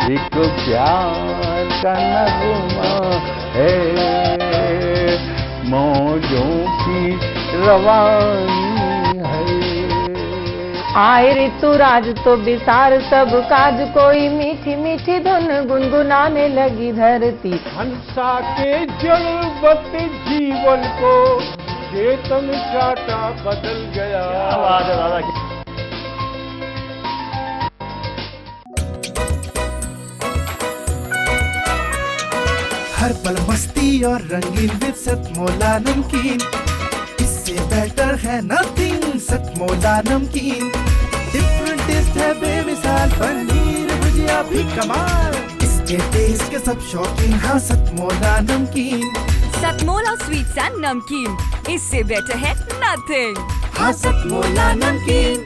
एक प्यार का नगमा है, मौजों की रवानी है। आए ऋतुराज तो विसार सब काज, कोई मीठी मीठी धुन गुनगुनाने लगी धरती। हंसा के जड़वत जीवन को चेतन चाटा बदल गया। आवाज है दादा की। हर पल मस्ती और रंगीन विद सतमोला नमकीन, इससे बेटर है नथिंग। सतमोला नमकीन डिफरेंट टेस्ट है बेमिसाल, पनीर भुजिया भी कमाल, इसके टेस्ट के सब शौकीन। हाँ सतमोला नमकीन, सतमोला स्वीट्स एंड नमकीन, इससे बेटर है नथिंग। हाँ सतमोला नमकीन।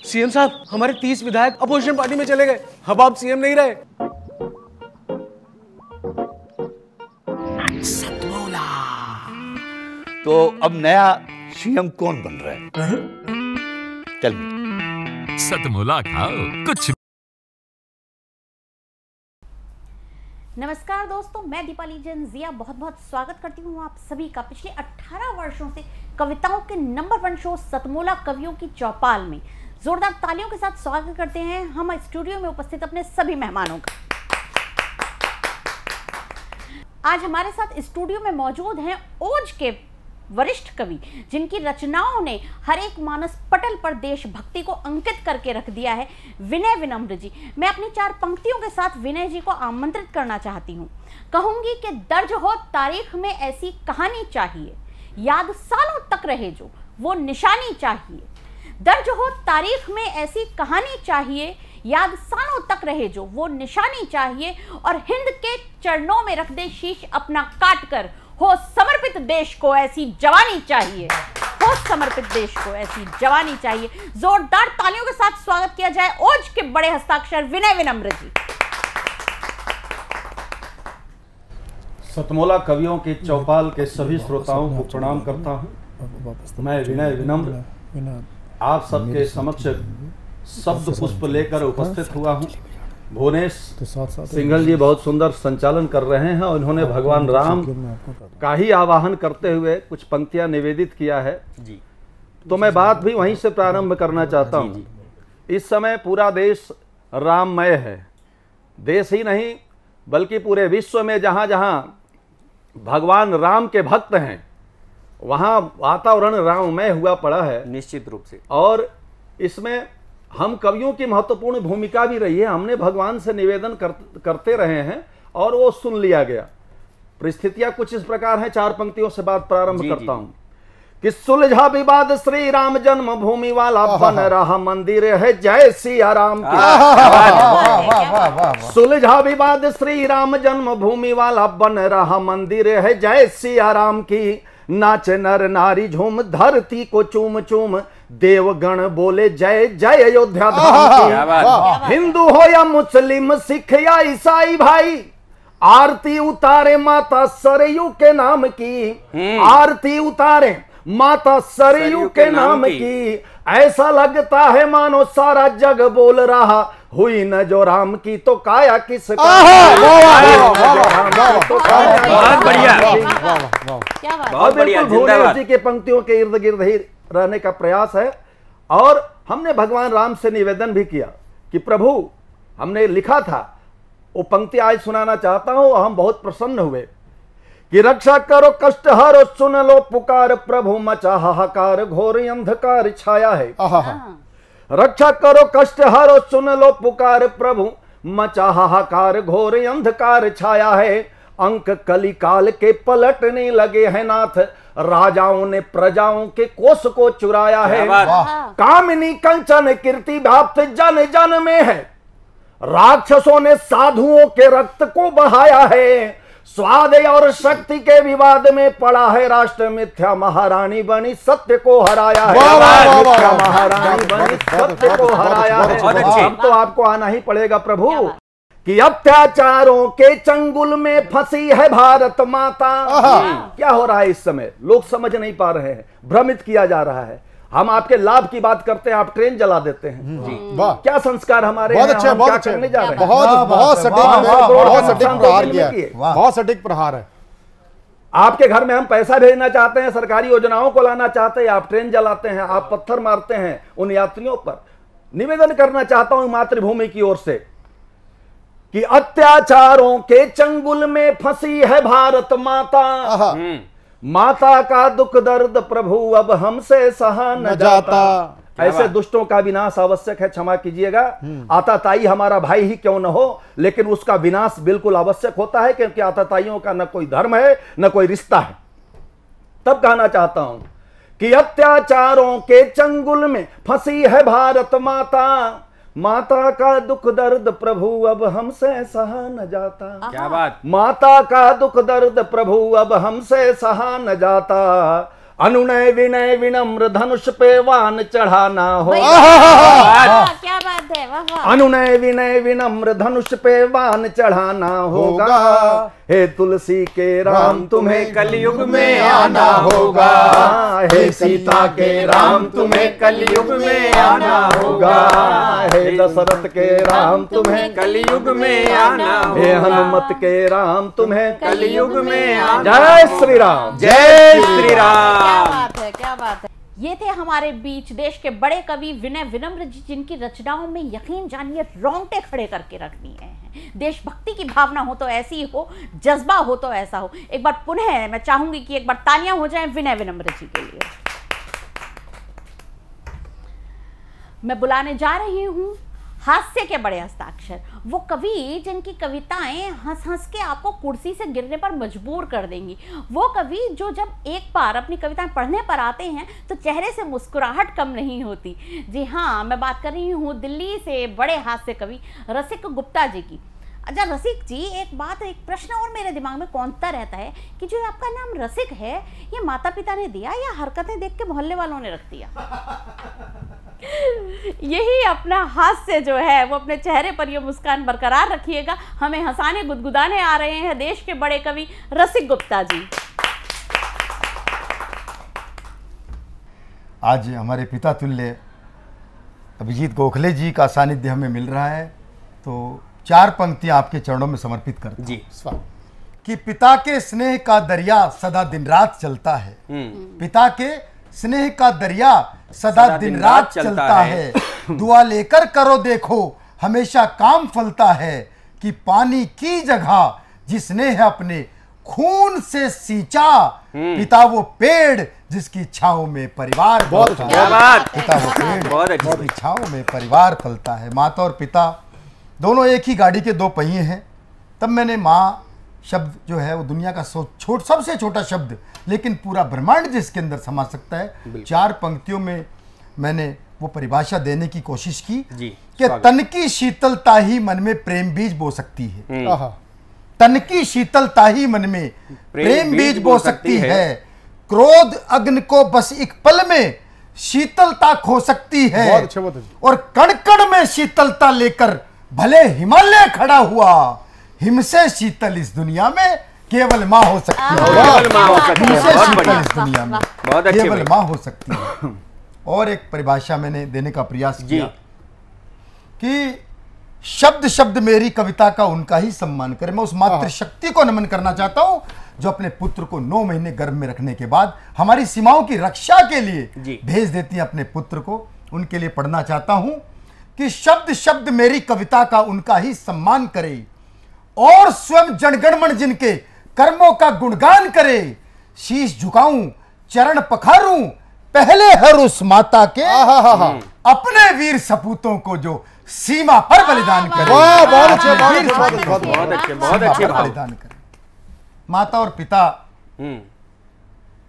सीएम साहब, हमारे 30 विधायक अपोजिशन पार्टी में चले गए। अब आप सीएम नहीं रहे। सतमोला। तो अब नया सीएम कौन बन रहा है? चल सतमोला खाओ कुछ। नमस्कार दोस्तों, मैं दीपाली जिया बहुत बहुत स्वागत करती हूँ आप सभी का पिछले 18 वर्षों से कविताओं के नंबर 1 शो सतमोला कवियों की चौपाल में। जोरदार तालियों के साथ स्वागत करते हैं हम स्टूडियो में उपस्थित अपने सभी मेहमानों का। आज हमारे साथ स्टूडियो में मौजूद हैं ओज के वरिष्ठ कवि, जिनकी रचनाओं ने हर एक मानस पटल पर देशभक्ति को अंकित करके रख दिया है, विनय विनम्र जी। मैं अपनी 4 पंक्तियों के साथ विनय जी को आमंत्रित करना चाहती हूँ। कहूंगी कि दर्ज हो तारीख में ऐसी कहानी चाहिए, याद सालों तक रहे जो वो निशानी चाहिए। दर्ज हो तारीख में ऐसी कहानी चाहिए, याद सालों तक रहे जो वो निशानी चाहिए। और हिंद के चरणों में रख दे शीश अपना काट कर, हो समर्पित देश को ऐसी जवानी चाहिए, हो समर्पित देश को ऐसी जवानी चाहिए। जोरदार तालियों के साथ स्वागत किया जाए ओज के बड़े हस्ताक्षर विनय विनम्र जी। सतमोला कवियों के चौपाल के सभी श्रोताओं को प्रणाम करता हूँ। मैं विनय विनम्र आप सबके समक्ष शब्द पुष्प लेकर उपस्थित हुआ हूँ। भुवनेश सिंघल जी बहुत सुंदर संचालन कर रहे हैं और इन्होंने भगवान राम का ही आवाहन करते हुए कुछ पंक्तियां निवेदित किया है जी। तो मैं बात भी वहीं से प्रारंभ करना चाहता हूं। इस समय पूरा देश राममय है। देश ही नहीं बल्कि पूरे विश्व में जहां जहां भगवान राम के भक्त हैं वहां वातावरण राममय हुआ पड़ा है निश्चित रूप से। और इसमें हम कवियों की महत्वपूर्ण भूमिका भी रही है। हमने भगवान से निवेदन करते रहे हैं और वो सुन लिया गया। परिस्थितियां कुछ इस प्रकार हैं, 4 पंक्तियों से बात प्रारंभ करता हूं कि सुलझा विवाद श्री राम जन्म भूमि वाला बन रहा मंदिर है जय सिया राम की। सुलझा विवाद श्री राम जन्म भूमि वाला बन रहा मंदिर है जय सिया राम की। नाच नर नारी झूम धरती को चूम चूम देवगण बोले जय जय अयोध्या धाम की। हिंदू हो या मुस्लिम सिख या ईसाई भाई आरती उतारे माता सरयू के नाम की। आरती उतारे माता सरयू के नाम की। ऐसा लगता है मानो सारा जग बोल रहा हुई न जो राम की तो काया किसका। बहुत बढ़िया, बहुत बढ़िया। भुवनेश जी के पंक्तियों के इर्द गिर्द ही रहने का प्रयास है। और हमने भगवान राम से निवेदन भी किया कि प्रभु, हमने लिखा था वो पंक्ति आज सुनाना चाहता हूं। हम बहुत प्रसन्न हुए कि रक्षा करो कष्ट हरो सुन लो पुकार प्रभु मचा हाहाकार घोर अंधकार छाया है। रक्षा करो कष्ट हरो सुन लो पुकार प्रभु मचा हाहाकार घोर अंधकार छाया है। अंक कली काल के पलटने लगे हैं नाथ राजाओं ने प्रजाओं के कोष को चुराया है। कामिनी कंचन कीर्ति व्याप्त जन जन में है। राक्षसों ने साधुओं के रक्त को बहाया है। स्वाद और शक्ति के विवाद में पड़ा है राष्ट्र मिथ्या महारानी बनी सत्य को हराया है। मिथ्या महारानी बनी सत्य को हराया है। अब तो आपको आना ही पड़ेगा प्रभु कि अत्याचारों के चंगुल में फंसी है भारत माता। क्या हो रहा है इस समय? लोग समझ नहीं पा रहे हैं, भ्रमित किया जा रहा है। हम आपके लाभ की बात करते हैं, आप ट्रेन जला देते हैं जी। क्या संस्कार हमारे बहुत अच्छे, बहुत अच्छे, करने जा रहे हैं? बहुत सटीक प्रहार है। आपके घर में हम पैसा भेजना चाहते हैं, सरकारी योजनाओं को लाना चाहते हैं, आप ट्रेन जलाते हैं, आप पत्थर मारते हैं उन यात्रियों पर। निवेदन करना चाहता हूं मातृभूमि की ओर से कि अत्याचारों के चंगुल में फंसी है भारत माता। माता का दुख दर्द प्रभु अब हमसे सहा न जाता। ऐसे दुष्टों का विनाश आवश्यक है, क्षमा कीजिएगा। आताताई हमारा भाई ही क्यों न हो, लेकिन उसका विनाश बिल्कुल आवश्यक होता है क्योंकि आताताइयों का न कोई धर्म है न कोई रिश्ता है। तब कहना चाहता हूं कि अत्याचारों के चंगुल में फंसी है भारत माता। माता का दुख दर्द प्रभु अब हमसे सहा न जाता। क्या बात। माता का दुख दर्द प्रभु अब हमसे सहा न जाता। अनुनय विनय विनम्र धनुष पे वान चढ़ाना हो। क्या बात है, वाह वाह। अनुनय विनय विनम्र धनुष पे वान चढ़ाना होगा। हे तुलसी के राम तुम्हें कलयुग में आना होगा। हे सीता के राम तुम्हें कलयुग में आना होगा। हे दशरथ के राम तुम्हें कलयुग में आना होगा। हे हनुमत के राम तुम्हें कलयुग में आना। जय श्री राम, जय श्री राम। क्या बात है, क्या बात है। ये थे हमारे बीच देश के बड़े कवि विनय विनम्र जी, जिनकी रचनाओं में यकीन जानिए रोंगटे खड़े करके रख दिए हैं। देशभक्ति की भावना हो तो ऐसी हो, जज्बा हो तो ऐसा हो। एक बार पुनः मैं चाहूंगी कि एक बार तालियां हो जाएं विनय विनम्र जी के लिए। मैं बुलाने जा रही हूं हास्य के बड़े हस्ताक्षर, वो कवि जिनकी कविताएं हंस हंस के आपको कुर्सी से गिरने पर मजबूर कर देंगी। वो कवि जो जब एक बार अपनी कविताएं पढ़ने पर आते हैं तो चेहरे से मुस्कुराहट कम नहीं होती। जी हाँ, मैं बात कर रही हूँ दिल्ली से बड़े हास्य कवि रसिक गुप्ता जी की। अच्छा रसिक जी, एक बात, एक प्रश्न और मेरे दिमाग में कौंधता रहता है कि जो आपका नाम रसिक है, ये माता पिता ने दिया या हरकतें देख के मोहल्ले वालों ने रख दिया? यही अपना हास्य जो है वो अपने चेहरे पर ये मुस्कान बरकरार रखिएगा। हमें हंसाने गुदगुदाने आ रहे हैं देश के बड़े कवि रसिक गुप्ता जी। आज हमारे पिता तुल्य अभिजीत गोखले जी का सानिध्य हमें मिल रहा है, तो 4 पंक्तियां आपके चरणों में समर्पित करता जी कि पिता के स्नेह का दरिया सदा दिन रात चलता है। पिता के स्नेह का दरिया सदा दिन रात चलता है। दुआ लेकर करो देखो हमेशा काम फलता है कि पानी की जगह जिसने है अपने खून से सींचा, पिता वो पेड़ जिसकी छांव में परिवार फलता है। पिता वो पेड़ जिसकी छांव में परिवार फलता है। माता और पिता दोनों एक ही गाड़ी के 2 पहिए हैं। तब मैंने माँ शब्द जो है वो दुनिया का सबसे छोटा शब्द, लेकिन पूरा ब्रह्मांड जिसके अंदर समा सकता है, 4 पंक्तियों में मैंने वो परिभाषा देने की कोशिश की कि तन की शीतलता ही मन में प्रेम बीज बो सकती है। तन की शीतलता ही मन में प्रेम बीज बो सकती है। क्रोध अग्नि को बस एक पल में शीतलता खो सकती है। और कण कण में शीतलता लेकर भले हिमालय खड़ा हुआ, हिम से शीतल इस दुनिया में केवल माँ हो सकती है। हिम से शीतल इस दुनिया में केवल माँ हो सकती है। और एक परिभाषा मैंने देने का प्रयास किया कि शब्द शब्द मेरी कविता का उनका ही सम्मान करे। मैं उस मातृशक्ति को नमन करना चाहता हूं जो अपने पुत्र को 9 महीने गर्भ में रखने के बाद हमारी सीमाओं की रक्षा के लिए भेज देती है अपने पुत्र को। उनके लिए पढ़ना चाहता हूं कि शब्द शब्द मेरी कविता का उनका ही सम्मान करे और स्वयं जनगणमन जिनके कर्मों का गुणगान करे। शीश झुकाऊं चरण पखारूं पहले हर उस माता के अपने वीर सपूतों को जो सीमा पर बलिदान करे। बहुत अच्छे बलिदान करे। माता और पिता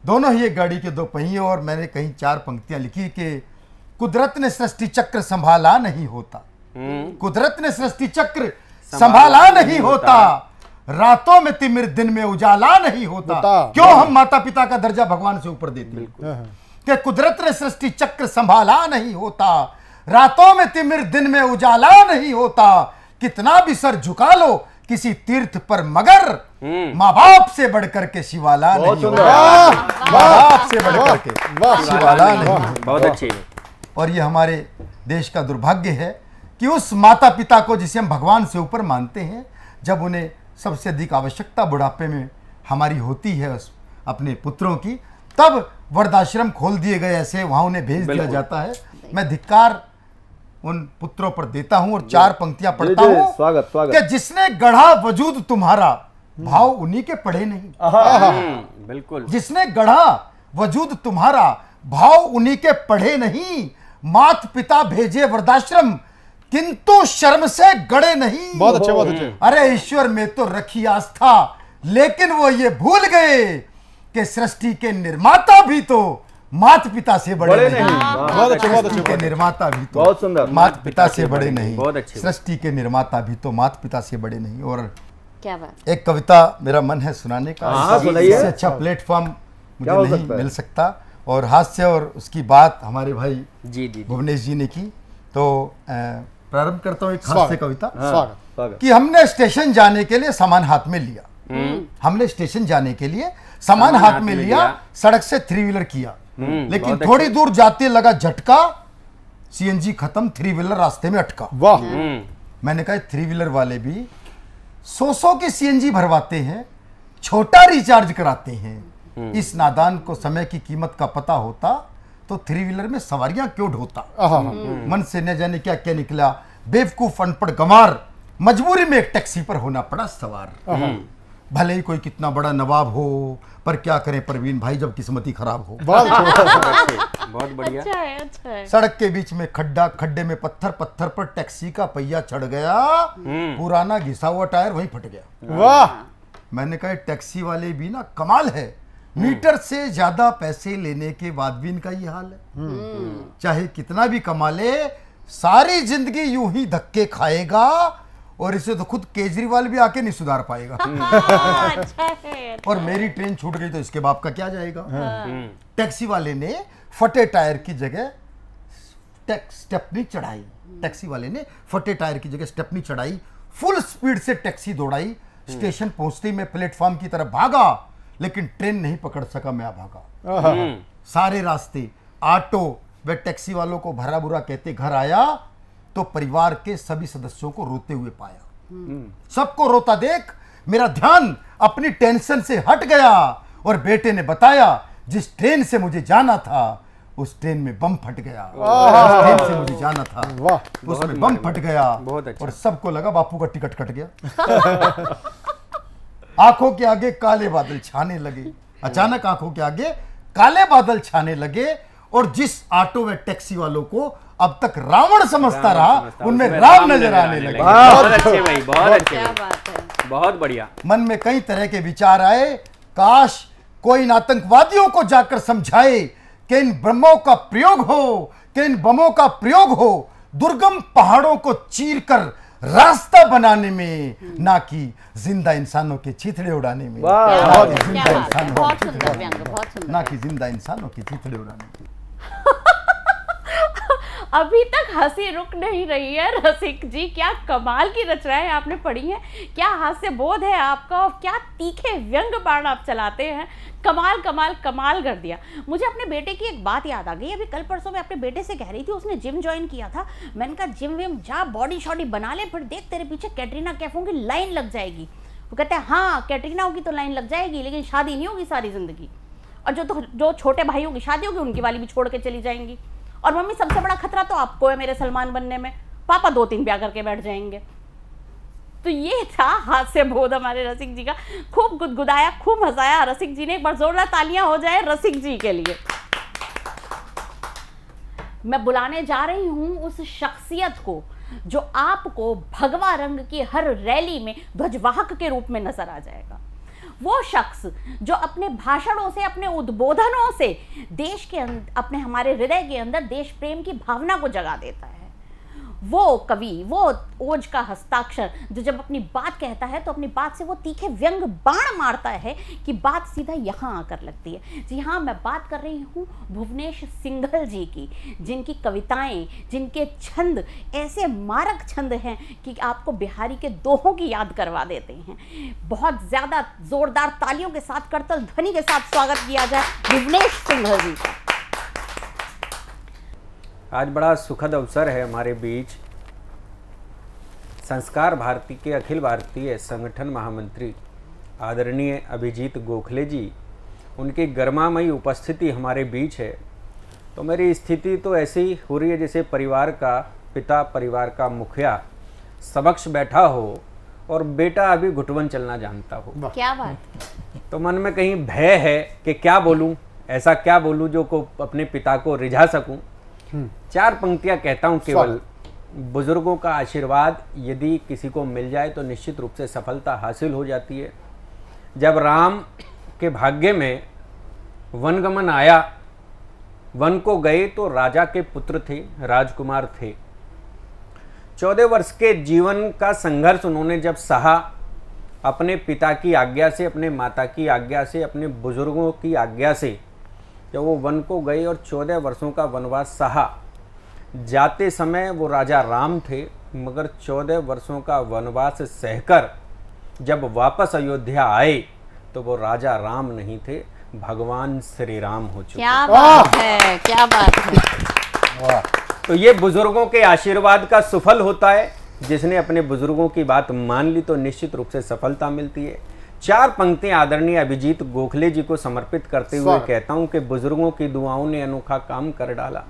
दोनों ही एक गाड़ी के 2 पहिए। और मैंने कहीं 4 पंक्तियां लिखी कि कुदरत ने सृष्टि चक्र संभाला नहीं होता। कुदरत ने सृष्टि चक्र संभाला नहीं होता। रातों में तिमिर दिन में उजाला नहीं होता। क्यों हम माता पिता का दर्जा भगवान से ऊपर देते हैं कि कुदरत ने सृष्टि चक्र संभाला नहीं होता। रातों में तिमिर दिन में उजाला नहीं होता। कितना भी सर झुका लो किसी तीर्थ पर मगर माँ बाप से बढ़कर के शिवाला नहीं होता। माँ बाप से बढ़कर के शिवाला नहीं। बहुत अच्छे। और ये हमारे देश का दुर्भाग्य है कि उस माता पिता को जिसे हम भगवान से ऊपर मानते हैं, जब उन्हें सबसे अधिक आवश्यकता बुढ़ापे में हमारी होती है अपने पुत्रों की, तब वृद्धाश्रम खोल दिए गए ऐसे वहां उन्हें भेज दिया जाता है। मैं धिक्कार उन पुत्रों पर देता हूं और 4 पंक्तियां पढ़ता हूं। स्वागत स्वागत। कि जिसने गढ़ा वजूद तुम्हारा भाव उन्हीं के पढ़े नहीं। बिल्कुल। जिसने गढ़ा वजूद तुम्हारा भाव उन्हीं के पढ़े नहीं। मात पिता भेजे वृद्धाश्रम किंतु शर्म से गड़े नहीं। बहुत अच्छे, बहुत अच्छे। अरे ईश्वर में तो रखी आस्था, लेकिन वो ये भूल गए कि सृष्टि के निर्माता भी तो माता पिता से बड़े नहीं। बहुत अच्छे, बहुत अच्छे। निर्माता भी तो बहुत सुंदर माता पिता से बड़े नहीं। बहुत अच्छे। सृष्टि के निर्माता भी तो माता पिता से बड़े नहीं। और क्या बात। एक कविता मेरा मन है सुनाने का। इससे अच्छा प्लेटफॉर्म मुझे नहीं मिल सकता। और हास्य और उसकी बात हमारे भाई भुवनेश जी ने की। तो प्रारंभ करता हूँ एक हास्य कविता कि हमने स्टेशन जाने के लिए सामान हाथ में लिया। हमने स्टेशन जाने के लिए सामान हाथ में लिया, सड़क से 3 व्हीलर किया, लेकिन थोड़ी दूर जाते लगा झटका, सीएनजी खत्म, 3 व्हीलर रास्ते में अटका। वाह। मैंने कहा 3 व्हीलर वाले भी 100 की सीएनजी भरवाते हैं, छोटा रिचार्ज कराते हैं। इस नादान को समय की कीमत का पता होता तो 3 व्हीलर में सवारियां क्यों ढोता। मन से न जाने क्या क्या निकला, बेवकूफ अनपढ़ गंवार, मजबूरी में एक टैक्सी पर होना पड़ा सवार। भले ही कोई कितना बड़ा नवाब हो, पर क्या करें प्रवीण भाई जब किस्मती खराब हो। बहुत बढ़िया। अच्छा है, अच्छा है। सड़क के बीच में खड्डा, खड्डे में पत्थर, पत्थर पर टैक्सी का पहिया चढ़ गया, पुराना घिसा हुआ टायर वहीं फट गया। वाह। मैंने कहा टैक्सी वाले भी ना कमाल है, मीटर से ज्यादा पैसे लेने के बाद भी इनका ये हाल है। चाहे कितना भी कमा ले, सारी जिंदगी यूं ही धक्के खाएगा और इसे तो खुद केजरीवाल भी आके नहीं सुधार पाएगा। और मेरी ट्रेन छूट गई तो इसके बाप का क्या जाएगा। टैक्सी वाले ने फटे टायर की जगह स्टेपनी चढ़ाई। टैक्सी वाले ने फटे टायर की जगह स्टेपनी चढ़ाई, फुल स्पीड से टैक्सी दौड़ाई। स्टेशन पहुंचते ही मैं प्लेटफॉर्म की तरफ भागा, लेकिन ट्रेन नहीं पकड़ सका, मैं भागा। सारे रास्ते ऑटो व टैक्सी वालों को भरा बुरा कहते घर आया तो परिवार के सभी सदस्यों को रोते हुए पाया। सबको रोता देख मेरा ध्यान अपनी टेंशन से हट गया और बेटे ने बताया जिस ट्रेन से मुझे जाना था उस ट्रेन में बम फट गया। उस ट्रेन से मुझे जाना था उसमें बम फट गया और सबको लगा बापू का टिकट कट गया। आंखों के आगे काले बादल छाने लगे। अचानक आंखों के आगे काले बादल छाने लगे और जिस ऑटो व टैक्सी वालों को अब तक रावण समझता रहा उनमें राम नजर आने लगे। बहुत अच्छे भाई, बहुत अच्छे, बहुत बढ़िया। मन में कई तरह के विचार आए, काश कोई इन आतंकवादियों को जाकर समझाए कि इन बमों का प्रयोग हो दुर्गम पहाड़ों को चीरकर रास्ता बनाने में, ना कि जिंदा इंसानों के चीथड़े उड़ाने में। ना कि जिंदा इंसानों के चीथड़े उड़ाने में। अभी तक हंसी रुक नहीं रही है। रसिक जी, क्या कमाल की रचनाएं आपने पढ़ी हैं, क्या हास्य बोध है आपका और क्या तीखे व्यंग बाण आप चलाते हैं। कमाल कमाल कमाल कर दिया। मुझे अपने बेटे की एक बात याद आ गई। अभी कल परसों मैं अपने बेटे से कह रही थी, उसने जिम ज्वाइन किया था। मैंने कहा जिम विम जा, बॉडी शॉडी बना ले, फिर देख तेरे पीछे कैटरीना कैफों की लाइन लग जाएगी। वो कहते हैं हाँ कैटरीना की तो लाइन लग जाएगी लेकिन शादी नहीं होगी सारी जिंदगी, और जो छोटे भाइयों की शादी होगी उनकी वाली भी छोड़ के चली जाएंगी। और मम्मी सबसे बड़ा खतरा तो आपको है मेरे सलमान बनने में, पापा 2-3 ब्याह करके बैठ जाएंगे। तो ये था हास्य बोध हमारे रसिक जी का। खूब गुदगुदाया, खूब हंसाया रसिक जी ने। एक बार जोरदार तालियां हो जाए रसिक जी के लिए। मैं बुलाने जा रही हूं उस शख्सियत को जो आपको भगवा रंग की हर रैली में ध्वजवाहक के रूप में नजर आ जाएगा। वो शख्स जो अपने भाषणों से, अपने उद्बोधनों से देश के अपने हमारे हृदय के अंदर देश प्रेम की भावना को जगा देता है। वो कवि, वो ओज का हस्ताक्षर जो जब अपनी बात कहता है तो अपनी बात से वो तीखे व्यंग बाण मारता है कि बात सीधा यहाँ आकर लगती है। जी हाँ, मैं बात कर रही हूँ भुवनेश सिंघल जी की, जिनकी कविताएं, जिनके छंद ऐसे मारक छंद हैं कि आपको बिहारी के दोहों की याद करवा देते हैं। बहुत ज़्यादा जोरदार तालियों के साथ, करतल ध्वनि के साथ स्वागत किया जाए भुवनेश सिंघल जी का। आज बड़ा सुखद अवसर है हमारे बीच संस्कार भारती के अखिल भारतीय संगठन महामंत्री आदरणीय अभिजीत गोखले जी, उनकी गर्मामयी उपस्थिति हमारे बीच है। तो मेरी स्थिति तो ऐसी हो रही है जैसे परिवार का पिता, परिवार का मुखिया समक्ष बैठा हो और बेटा अभी घुटवन चलना जानता हो। क्या बात। तो मन में कहीं भय है कि क्या बोलूं, ऐसा क्या बोलूं जो को अपने पिता को रिझा सकूं। 4 पंक्तियां कहता हूं केवल। बुजुर्गों का आशीर्वाद यदि किसी को मिल जाए तो निश्चित रूप से सफलता हासिल हो जाती है। जब राम के भाग्य में वनगमन आया, वन को गए तो राजा के पुत्र थे, राजकुमार थे। 14 वर्ष के जीवन का संघर्ष उन्होंने जब सहा, अपने पिता की आज्ञा से, अपने माता की आज्ञा से, अपने बुजुर्गों की आज्ञा से जब वो वन को गए और 14 वर्षों का वनवास सहा। जाते समय वो राजा राम थे, मगर 14 वर्षों का वनवास सहकर जब वापस अयोध्या आए तो वो राजा राम नहीं थे, भगवान श्री राम हो चुके। क्या बात है, क्या बात है। तो ये बुजुर्गों के आशीर्वाद का सुफल होता है। जिसने अपने बुजुर्गों की बात मान ली तो निश्चित रूप से सफलता मिलती है। 4 पंक्तियां आदरणीय अभिजीत गोखले जी को समर्पित करते हुए कहता हूं कि बुजुर्गों की दुआओं ने अनोखा काम कर डाला।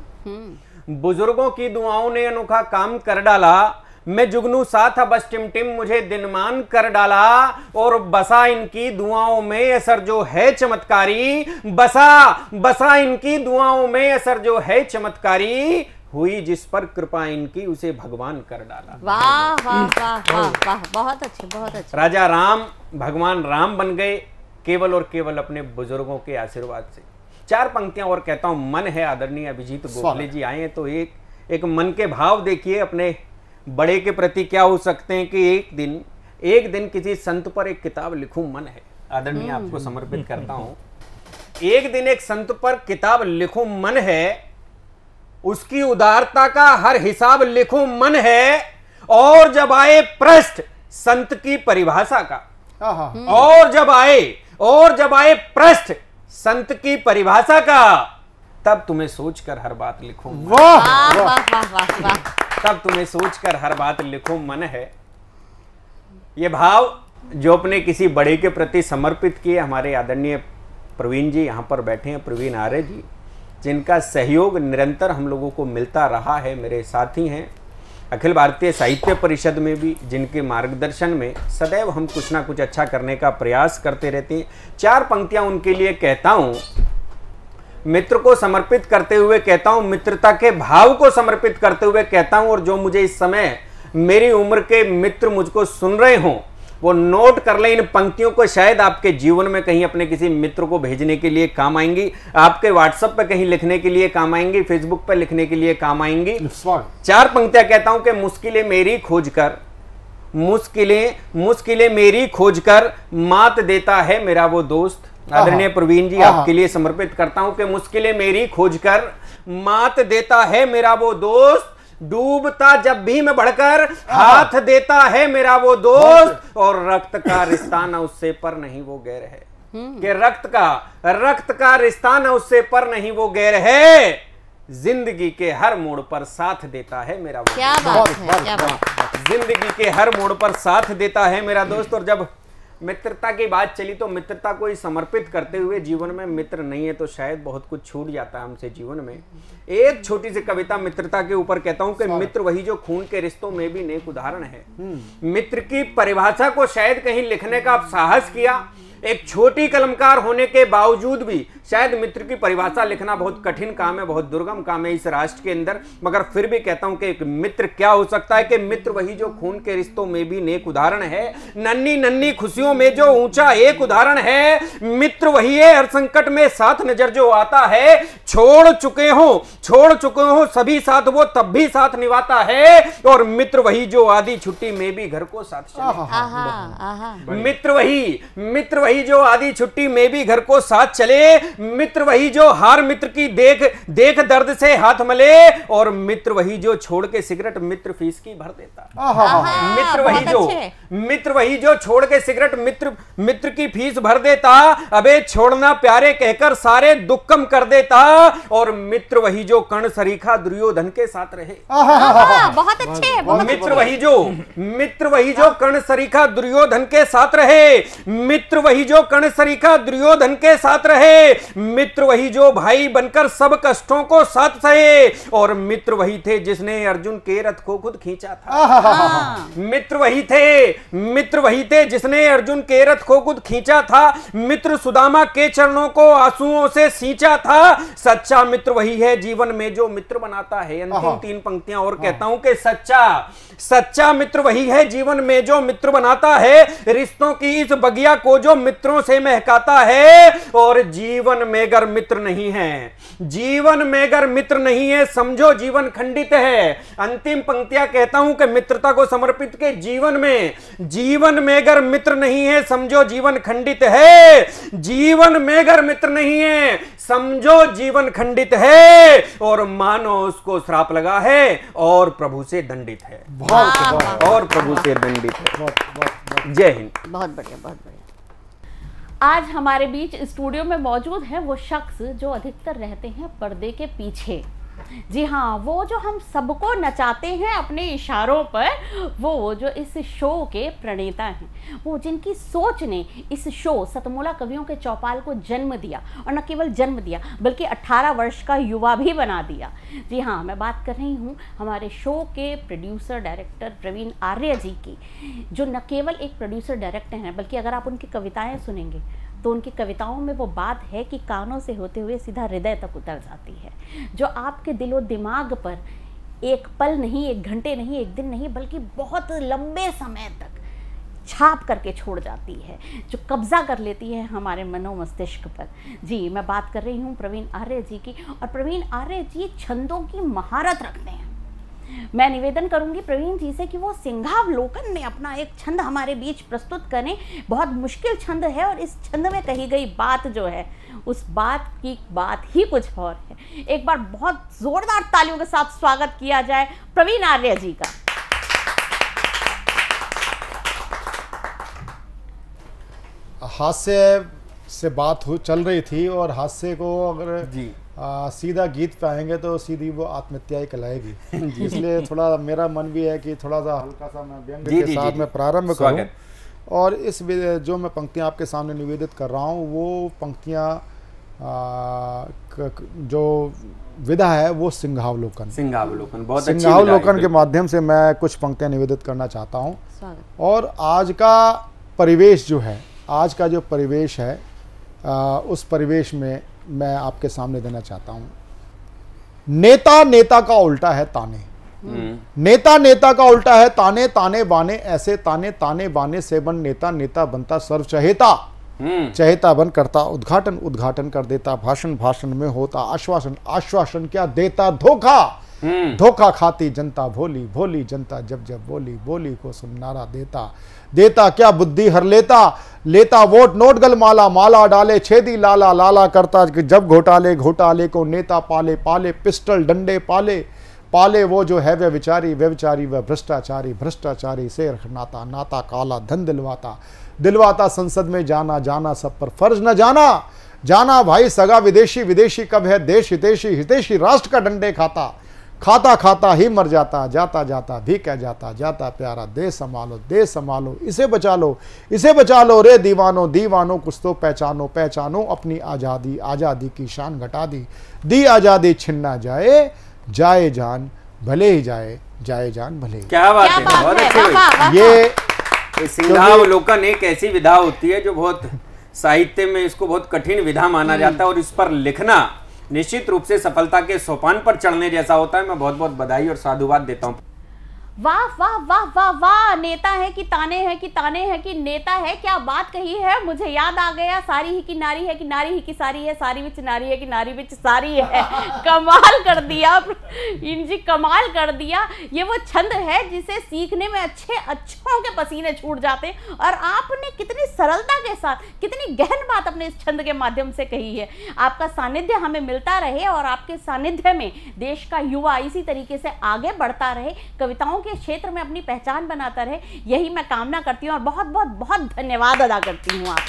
बुजुर्गों की दुआओं ने अनोखा काम कर डाला। मैं जुगनू सा था बस टिमटिम मुझे दिनमान कर डाला, और बसा इनकी दुआओं में असर जो है चमत्कारी, बसा इनकी दुआओं में असर जो है चमत्कारी, हुई जिस पर कृपा इनकी उसे भगवान कर डाला। वाह वाह वाह वाह वाह, बहुत अच्छे, बहुत अच्छे। राजा राम भगवान राम बन गए केवल और केवल अपने बुजुर्गों के आशीर्वाद से। 4 पंक्तियां और कहता हूं। मन है आदरणीय अभिजीत गोखले जी आए हैं तो एक मन के भाव देखिए अपने बड़े के प्रति क्या हो सकते हैं कि एक दिन किसी संत पर एक किताब लिखूं, मन है। आदरणीय आपको समर्पित करता हूं। एक दिन एक संत पर किताब लिखूं, मन है। उसकी उदारता का हर हिसाब लिखूं, मन है। और जब आए पृष्ठ संत की परिभाषा का, और जब आए पृष्ठ संत की परिभाषा का, तब तुम्हें सोचकर हर बात लिखूं। वाह वाह वाह वाह। तब तुम्हें सोचकर हर बात लिखूं, मन है। ये भाव जो अपने किसी बड़े के प्रति समर्पित किए हमारे आदरणीय प्रवीण जी यहाँ पर बैठे हैं, प्रवीण आर्य जी, जिनका सहयोग निरंतर हम लोगों को मिलता रहा है, मेरे साथी हैं अखिल भारतीय साहित्य परिषद में भी, जिनके मार्गदर्शन में सदैव हम कुछ ना कुछ अच्छा करने का प्रयास करते रहते हैं। 4 पंक्तियां उनके लिए कहता हूं, मित्र को समर्पित करते हुए कहता हूं, मित्रता के भाव को समर्पित करते हुए कहता हूं, और जो मुझे इस समय मेरी उम्र के मित्र मुझको सुन रहे हों वो नोट कर लें इन पंक्तियों को, शायद आपके जीवन में कहीं अपने किसी मित्र को भेजने के लिए काम आएंगी, आपके व्हाट्सएप पे कहीं लिखने के लिए काम आएंगी, फेसबुक पे लिखने के लिए काम आएंगी। 4 पंक्तियां कहता हूं कि मुश्किलें मेरी खोज कर, मुश्किलें मेरी खोज कर मात देता है मेरा वो दोस्त। आदरणीय प्रवीण जी आपके लिए समर्पित करता हूं कि मुश्किलें मेरी खोज कर मात देता है मेरा वो दोस्त, डूबता जब भी मैं बढ़कर हाथ देता है मेरा वो दोस्त, और रक्त का रिश्ता न उससे पर नहीं वो गैर है, कि रक्त का रिश्ता न उससे पर नहीं वो गैर है, जिंदगी के हर मोड़ पर साथ देता है मेरा वो, क्या बात है, क्या बात है। जिंदगी के हर मोड़ पर साथ देता है मेरा दोस्त। और जब मित्रता की बात चली तो मित्रता को ही समर्पित करते हुए, जीवन में मित्र नहीं है तो शायद बहुत कुछ छूट जाता है हमसे जीवन में। एक छोटी सी कविता मित्रता के ऊपर कहता हूं कि मित्र वही जो खून के रिश्तों में भी नेक उदाहरण है। मित्र की परिभाषा को शायद कहीं लिखने का आप साहस किया, एक छोटी कलमकार होने के बावजूद भी शायद मित्र की परिभाषा लिखना बहुत कठिन काम है, बहुत दुर्गम काम है इस राष्ट्र के अंदर, मगर फिर भी कहता हूं कि एक मित्र क्या हो सकता है, कि मित्र वही जो खून के रिश्तों में भी नेक उदाहरण है, नन्ही नन्ही खुशियों में जो ऊंचा एक उदाहरण है, मित्र वही है हर संकट में साथ नजर जो आता है, छोड़ चुके हो सभी साथ वो तब भी साथ निभाता है, और मित्र वही जो आधी छुट्टी में भी घर को साथ चले, मित्र वही जो आधी छुट्टी में भी घर को साथ चले, मित्र वही जो हार मित्र की देख दर्द से हाथ मले, और मित्र वही जो छोड़ के सिगरेट मित्र फीस की भर देता, मित्र वही जो छोड़ के सिगरेट मित्र की फीस भर देता, अबे छोड़ना प्यारे कहकर सारे दुख कम कर देता, और मित्र वही जो कर्ण सरीखा दुर्योधन के साथ रहे, बहुत अच्छे, मित्र वही जो कर्ण सरीखा दुर्योधन के साथ रहे, मित्र वही जो कर्ण सरीखा दुर्योधन के साथ रहे, मित्र वही जो भाई बनकर सब कष्टों को साथ सहे, और मित्र वही थे जिसने अर्जुन के रथ को खुद खींचा था, मित्र वही थे जिसने अर्जुन के रथ को खुद खींचा था, मित्र सुदामा के चरणों को आंसुओं से सींचा था, सच्चा मित्र वही है जीवन में जो मित्र बनाता है। अंतिम 3 पंक्तियां और कहता हूं कि सच्चा मित्र वही है जीवन में जो मित्र बनाता है, रिश्तों की इस बगिया को जो मित्रों से महकाता है, और जीवन में अगर मित्र नहीं है समझो जीवन खंडित है। अंतिम पंक्तियां कहता हूं कि मित्रता को समर्पित के जीवन में अगर मित्र नहीं है समझो जीवन खंडित है, जीवन में अगर मित्र नहीं है समझो जीवन खंडित है, और मानो उसको श्राप लगा है और प्रभु से दंडित है, और प्रभु से दंडित है। जय हिंद। बहुत बढ़िया, बहुत बढ़िया। आज हमारे बीच स्टूडियो में मौजूद है वो शख्स जो अधिकतर रहते हैं पर्दे के पीछे। जी हाँ, वो जो हम सबको नचाते हैं अपने इशारों पर, वो जो इस शो के प्रणेता हैं, वो जिनकी सोच ने इस शो सतमोला कवियों के चौपाल को जन्म दिया, और न केवल जन्म दिया बल्कि 18 वर्ष का युवा भी बना दिया। जी हाँ, मैं बात कर रही हूँ हमारे शो के प्रोड्यूसर डायरेक्टर प्रवीण आर्य जी की, जो न केवल एक प्रोड्यूसर डायरेक्टर हैं बल्कि अगर आप उनकी कविताएं सुनेंगे तो उनकी कविताओं में वो बात है कि कानों से होते हुए सीधा हृदय तक उतर जाती है, जो आपके दिलो दिमाग पर एक पल नहीं, एक घंटे नहीं, एक दिन नहीं, बल्कि बहुत लंबे समय तक छाप करके छोड़ जाती है, जो कब्जा कर लेती है हमारे मनो मस्तिष्क पर। जी, मैं बात कर रही हूँ प्रवीण आर्य जी की, और प्रवीण आर्य जी छंदों की महारत रखते हैं। मैं निवेदन करूंगी प्रवीण जी से कि वो सिंहावलोकन में अपना एक छंद हमारे बीच प्रस्तुत करें। बहुत मुश्किल छंद है, और इस छंद में कही गई बात जो है उस बात की बात ही कुछ और है। एक बार बहुत जोरदार तालियों के साथ स्वागत किया जाए प्रवीण आर्य जी का। हास्य से बात चल रही थी, और हास्य को अगर सीधा गीत पे आएंगे तो सीधी वो आत्महत्या ही कहलाएगी। इसलिए थोड़ा मेरा मन भी है कि थोड़ा सा हल्का सा मैं व्यंग के साथ में प्रारंभ करूं। और इस जो मैं पंक्तियां आपके सामने निवेदित कर रहा हूं वो पंक्तियां जो विधा है वो सिंहावलोकन बहुत अच्छी सिंहावलोकन के माध्यम से मैं कुछ पंक्तियां निवेदित करना चाहता हूं। और आज का परिवेश जो है, आज का जो परिवेश है उस परिवेश में मैं आपके सामने देना चाहता हूं। नेता नेता का उल्टा है ताने, नेता नेता का उल्टा है ताने, ताने बाने ऐसे ताने, ताने बाने से बन नेता, नेता बनता सर्व चहेता, चहेता बन करता उद्घाटन, उद्घाटन कर देता भाषण, भाषण में होता आश्वासन, आश्वासन क्या देता धोखा, धोखा खाती जनता भोली, भोली जनता जब जब बोली, बोली को सुननारा देता, देता क्या बुद्धि हर लेता, लेता वोट नोट गल माला, माला डाले छेदी लाला, लाला करता जब घोटाले, घोटाले को नेता पाले, पाले पिस्टल डंडे पाले, पाले वो जो है व्यभिचारी, व्यभिचारी वह भ्रष्टाचारी, भ्रष्टाचारी से नाता, नाता काला धन दिलवाता, दिलवाता संसद में जाना, जाना सब पर फर्ज न जाना, जाना भाई सगा विदेशी, विदेशी कब है देश हितैषी, हितैषी राष्ट्र का डंडे खाता, खाता खाता ही मर जाता, जाता जाता भी कह जाता, जाता प्यारा देश संभालो, देश संभालो, इसे बचा लो, इसे बचा लो रे दीवानो, दीवानो कुछ तो पहचानो, पहचानो अपनी आज़ादी, आज़ादी की शान घटा दी आज़ादी छिन्ना जाए, जाए जान भले ही जाए, जाए जान भले ही। क्या बात है, बहुत अच्छी। ये सिंहावलोकन एक ऐसी विधा होती है जो बहुत साहित्य में इसको बहुत कठिन विधा माना जाता है और इस पर लिखना निश्चित रूप से सफलता के सोपान पर चढ़ने जैसा होता है। मैं बहुत बहुत बधाई और साधुवाद देता हूँ। वाह वाह वाह वाह वाह, नेता है कि ताने है कि ताने है कि नेता है, क्या बात कही है। मुझे याद आ गया, सारी ही की नारी है कि नारी ही की सारी है, सारी विच नारी है कि नारी विच सारी है। कमाल कर दिया इनजी, कमाल कर दिया। ये वो छंद है जिसे सीखने में अच्छों के पसीने छूट जाते, और आपने कितनी सरलता के साथ कितनी गहन बात अपने इस छंद के माध्यम से कही है। आपका सानिध्य हमें मिलता रहे और आपके सानिध्य में देश का युवा इसी तरीके से आगे बढ़ता रहे, कविताओं के क्षेत्र में अपनी पहचान बनाता रहे, यही मैं कामना करती हूँ और बहुत बहुत बहुत धन्यवाद अदा करती हूँ आप।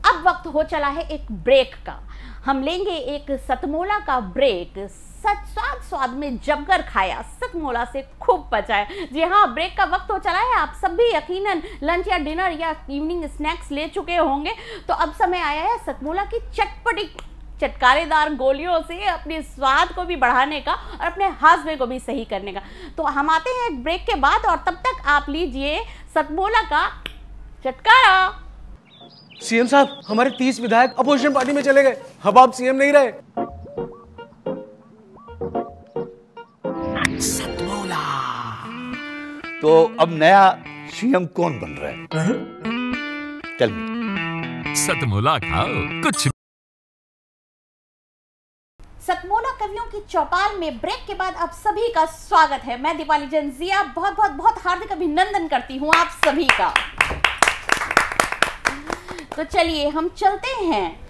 अब वक्त हो चला है एक ब्रेक का। हम लेंगे एक सतमोला का ब्रेक। स्वाद में जमकर खाया, सतमोला से खूब पचाया। जी हाँ, ब्रेक का वक्त हो चला है। आप सभी यकीनन लंच या डिनर या इवनिंग स्नैक्स ले चुके होंगे, तो अब समय आया है सतमोला की चटपटी चटकारेदार गोलियों से अपने स्वाद को भी बढ़ाने का और अपने हाजमे को भी सही करने का। तो हम आते हैं एक ब्रेक के बाद, और तब तक आप लीजिए सतमोला का चटकारा। सीएम साहब, हमारे 30 विधायक अपोजिशन पार्टी में चले गए, अब आप सीएम नहीं रहे। सतमोला। तो अब नया सीएम कौन बन रहा है? चल सतमोला खाओ, कुछ सतमोला कवियों की चौपाल में ब्रेक के बाद आप सभी का स्वागत है। मैं दीपाली जंजिया बहुत बहुत बहुत हार्दिक अभिनंदन करती हूं आप सभी का। तो चलिए हम चलते हैं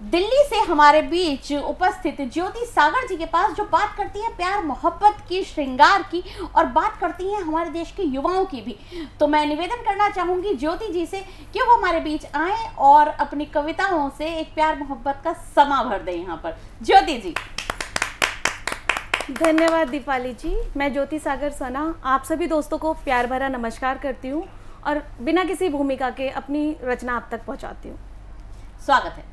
दिल्ली से हमारे बीच उपस्थित ज्योति सागर जी के पास, जो बात करती है प्यार मोहब्बत की, श्रृंगार की, और बात करती हैं हमारे देश के युवाओं की भी। तो मैं निवेदन करना चाहूंगी ज्योति जी से कि वो हमारे बीच आए और अपनी कविताओं से एक प्यार मोहब्बत का समा भर दें यहाँ पर। ज्योति जी। धन्यवाद दीपाली जी। मैं ज्योति सागर सना आप सभी दोस्तों को प्यार भरा नमस्कार करती हूँ और बिना किसी भूमिका के अपनी रचना आप तक पहुँचाती हूँ। स्वागत है।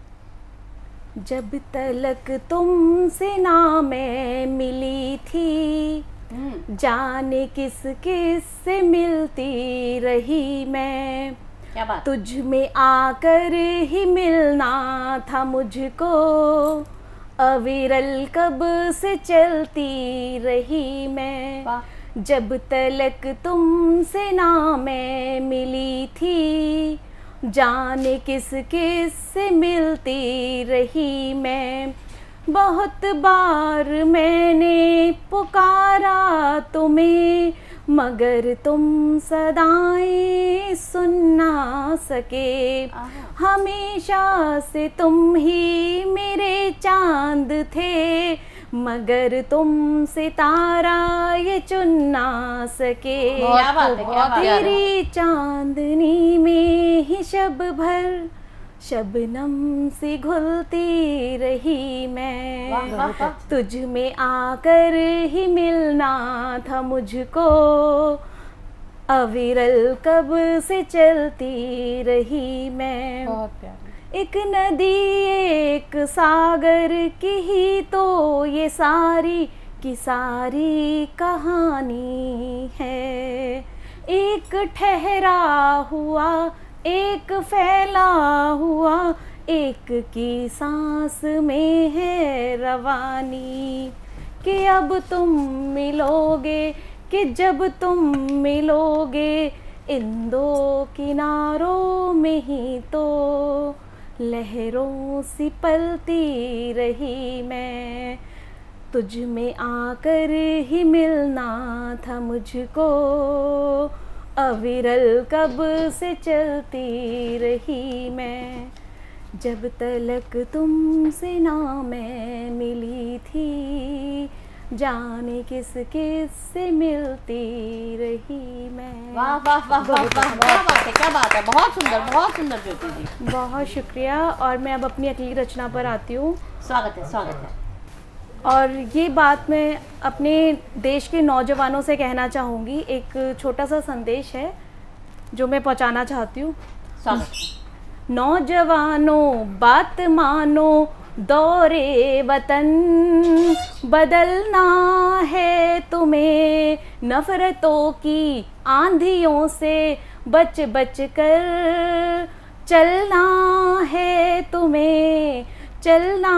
जब तलक तुमसे ना मैं मिली थी, जाने किस किस से मिलती रही मैं, क्या बात? तुझ में आकर ही मिलना था मुझको, अविरल कब से चलती रही मैं। जब तलक तुमसे ना मैं मिली थी, जाने किस किस से मिलती रही मैं। बहुत बार मैंने पुकारा तुम्हें, मगर तुम सदाएं सुन ना सके। हमेशा से तुम ही मेरे चांद थे, मगर तुम सितारा ये चुन ना सके। क्या बात है, क्या बात है। तेरी चांदनी में ही शब भर शबनम सी घुलती रही मैं। वाह, वाह, वाह। तुझ में आकर ही मिलना था मुझको, अविरल कब से चलती रही मैं। बहुत प्यारी। एक नदी एक सागर की ही तो ये सारी की सारी कहानी है। एक ठहरा हुआ एक फैला हुआ, एक की सांस में है रवानी। कि अब तुम मिलोगे, कि जब तुम मिलोगे, इन दो किनारों में ही तो लहरों सी पलती रही मैं। तुझ में आकर ही मिलना था मुझको, अविरल कब से चलती रही मैं। जब तलक तुमसे ना मैं मिली थी, जाने किस किस से मिलती रही मैं। वाह वाह वाह वाह वाह, क्या बात है, क्या बात है, बहुत सुंदर ज्योति जी। बहुत शुक्रिया। और मैं अब अपनी अगली रचना पर आती हूँ। स्वागत है, स्वागत है। और ये बात मैं अपने देश के नौजवानों से कहना चाहूँगी। एक छोटा सा संदेश है जो मैं पहुँचाना चाहती हूँ। नौजवानों बात मानो, दौरे वतन बदलना है तुम्हें। नफरतों की आंधियों से बच बच कर चलना है तुम्हें, चलना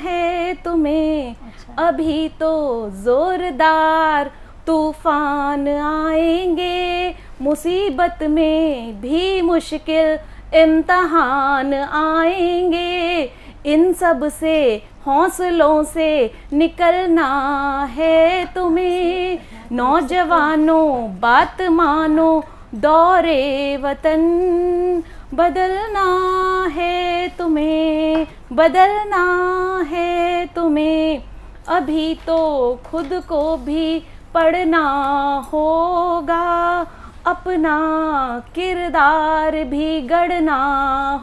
है तुम्हें। अभी तो जोरदार तूफान आएंगे, मुसीबत में भी मुश्किल इम्तहान आएंगे। इन सब से हौसलों से निकलना है तुम्हें। नौजवानों बात मानो, दौरे वतन बदलना है तुम्हें, बदलना है तुम्हें। अभी तो खुद को भी पढ़ना होगा, अपना किरदार भी गढ़ना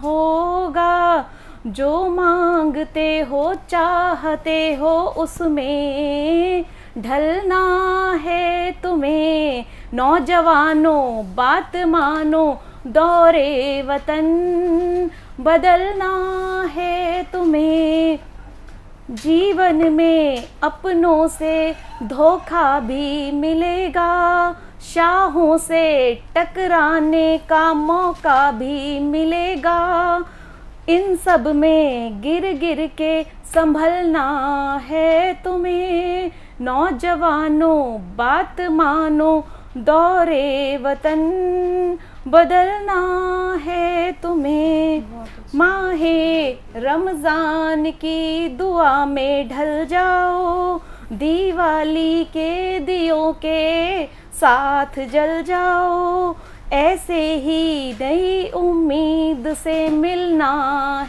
होगा। जो मांगते हो चाहते हो उसमें ढलना है तुम्हें। नौजवानों बात मानो, दौरे वतन बदलना है तुम्हें। जीवन में अपनों से धोखा भी मिलेगा, शाहों से टकराने का मौका भी मिलेगा। इन सब में गिर गिर के संभलना है तुम्हें। नौजवानों बात मानो, दौरे वतन बदलना है तुम्हें। माहे रमज़ान की दुआ में ढल जाओ, दिवाली के दियों के साथ जल जाओ। ऐसे ही नई उम्मीद से मिलना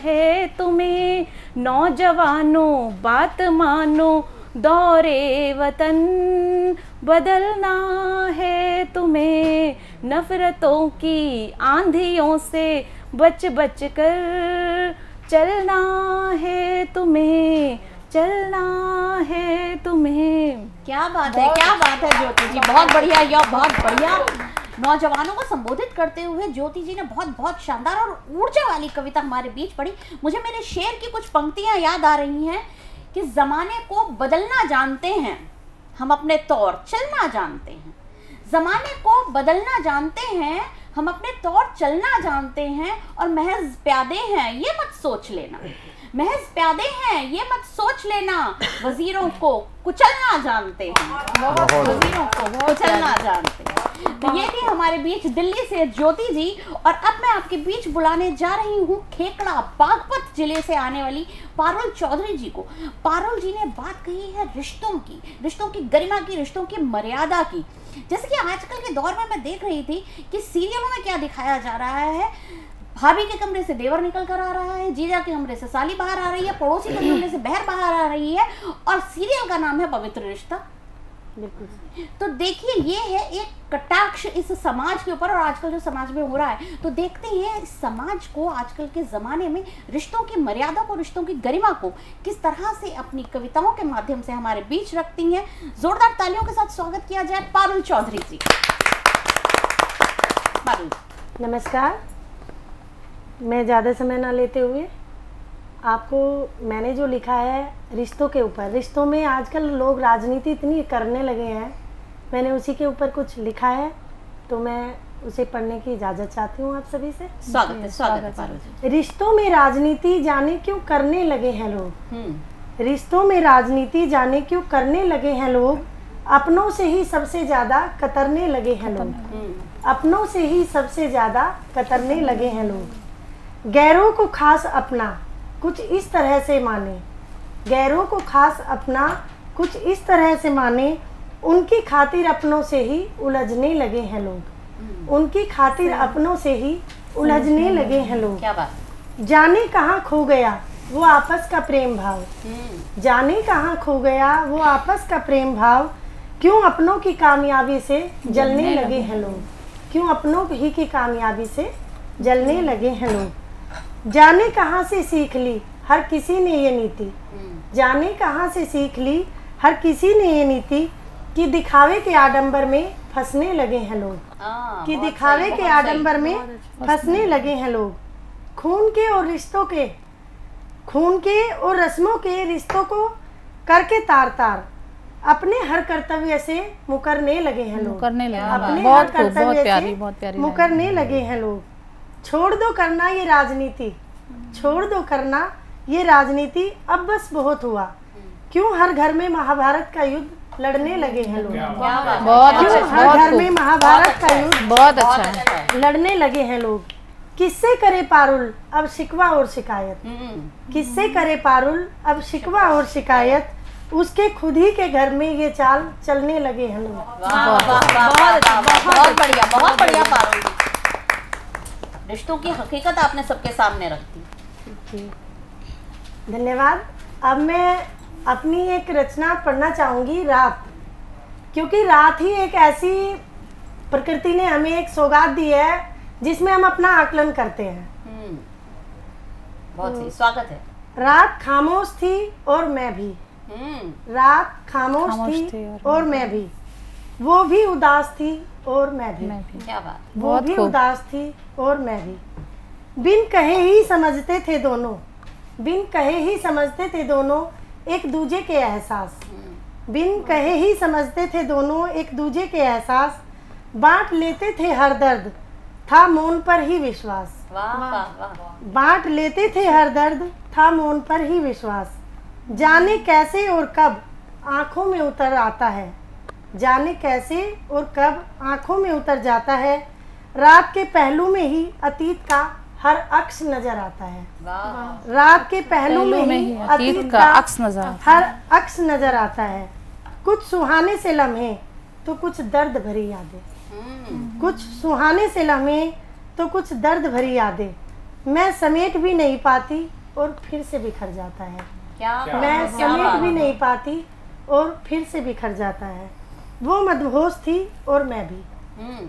है तुम्हें। नौजवानों बात मानो, दौरे वतन बदलना है तुम्हें। नफरतों की आंधियों से बच बच कर चलना है तुम्हें, चलना है तुम्हें। क्या बात है, क्या बात है ज्योति जी, बहुत बढ़िया, यह बहुत बढ़िया। नौजवानों को संबोधित करते हुए ज्योति जी ने बहुत बहुत शानदार और ऊर्जा वाली कविता हमारे बीच पढ़ी। मुझे मेरे शेर की कुछ पंक्तियां याद आ रही हैं कि जमाने को बदलना जानते हैं हम, अपने तौर चलना जानते हैं। जमाने को बदलना जानते हैं हम, अपने तौर चलना जानते हैं। और महज प्यादे हैं ये मत सोच लेना, महज प्यादे हैं ये मत सोच लेना। वजीरों को कुचलना जानते हैं, वजीरों को कुचलना जानते हैं। तो ये थी हमारे बीच दिल्ली से ज्योति जी। और अब मैं आपके बीच बुलाने जा रही हूँ खेकड़ा बागपत जिले से आने वाली पारुल चौधरी जी को। पारुल जी ने बात कही है रिश्तों की, रिश्तों की गरिमा की, रिश्तों की मर्यादा की। जैसे कि आजकल के दौर में मैं देख रही थी कि सीरियलों में क्या दिखाया जा रहा है, भाभी के कमरे से देवर निकल कर आ रहा है, जीजा के कमरे से साली बाहर आ रही है, पड़ोसी के कमरे से बहर बाहर आ रही है, और सीरियल का नाम है पवित्र रिश्ता। तो देखिए ये है एक कटाक्ष इस समाज के ऊपर, और आजकल जो समाज में हो रहा है। तो देखते हैं इस समाज को आजकल के जमाने में रिश्तों की मर्यादा को, रिश्तों की गरिमा को किस तरह से अपनी कविताओं के माध्यम से हमारे बीच रखती हैं। जोरदार तालियों के साथ स्वागत किया जाए पारुल चौधरी जी। पारुल नमस्कार। मैं ज़्यादा समय ना लेते हुए आपको मैंने जो लिखा है रिश्तों के ऊपर, रिश्तों में आजकल लोग राजनीति इतनी करने लगे हैं, मैंने उसी के ऊपर कुछ लिखा है, तो मैं उसे पढ़ने की इजाज़त चाहती हूँ आप सभी से। स्वागत है। रिश्तों में राजनीति जाने क्यों करने लगे हैं लोग, रिश्तों में राजनीति जाने क्यों करने लगे हैं लोग, अपनों से ही सबसे ज़्यादा कतरने लगे हैं लोग, अपनों से ही सबसे ज़्यादा कतरने लगे हैं लोग। गैरों को खास अपना कुछ इस तरह से माने, गैरों को खास अपना कुछ इस तरह से माने, उनकी खातिर अपनों से ही उलझने लगे हैं लोग, उनकी खातिर अपनों से ही उलझने लगे हैं लोग। क्या बात। जाने कहाँ खो गया वो आपस का प्रेम भाव, जाने कहाँ खो गया वो आपस का प्रेम भाव, क्यों अपनों की कामयाबी से जलने लगे हैं लोग, क्यों अपनों ही की कामयाबी से जलने लगे हैं लोग। जाने कहाँ से सीख ली हर किसी ने ये नीति, जाने कहाँ से सीख ली हर किसी ने ये नीति, कि दिखावे के आडंबर में फंसने लगे हैं लोग, कि दिखावे के आडंबर में फंसने लगे हैं लोग। खून के और रिश्तों के, खून के और रस्मों के रिश्तों को करके तार तार, अपने हर कर्तव्य से मुकरने लगे हैं लोग, अपने हर कर्तव्य से मुकरने लगे हैं लोग। छोड़ दो करना ये राजनीति, छोड़ दो करना ये राजनीति, अब बस बहुत हुआ, क्यों हर घर में महाभारत का युद्ध लड़ने लगे हैं लोग, क्यों हर घर में महाभारत का युद्ध बहुत अच्छा है लड़ने लगे हैं लोग। किससे करे पारुल अब शिकवा और शिकायत, किससे करे पारुल अब शिकवा और शिकायत, उसके खुद ही के घर में ये चाल चलने लगे हैं लोग। बहुत बढ़िया, बहुत बढ़िया पारुल। रिश्तों की हकीकत आपने सबके सामने रख दी। धन्यवाद। अब मैं अपनी एक रचना पढ़ना चाहूँगी, रात, क्योंकि रात ही एक ऐसी प्रकृति ने हमें एक सौगात दी है जिसमें हम अपना आकलन करते हैं। बहुत सही, स्वागत है। रात खामोश थी और मैं भी, रात खामोश थी और मैं भी, वो भी उदास थी और मैं भी, क्या बात। वो भी उदास थी और मैं भी, बिन कहे ही समझते थे दोनों, बिन कहे ही समझते थे दोनों एक दूजे के एहसास, बिन कहे ही समझते थे दोनों एक दूजे के एहसास, बांट लेते थे हर दर्द था मौन पर ही विश्वास, बांट लेते थे हर दर्द था मौन पर ही विश्वास। जाने कैसे और कब आंखों में उतर आता है, जाने कैसे और कब आंखों में उतर जाता है, रात के पहलू में ही अतीत का हर अक्ष नजर आता है, रात के पहलू में ही अतीत का हर अक्ष नजर आता है। कुछ सुहाने से लम्हे तो कुछ दर्द भरी यादें, कुछ सुहाने से लम्हे तो कुछ दर्द भरी यादें, मैं समेट भी नहीं पाती और फिर से बिखर जाता है, मैं समेट भी नहीं पाती और फिर से बिखर जाता है। वो मदहोश थी और मैं भी,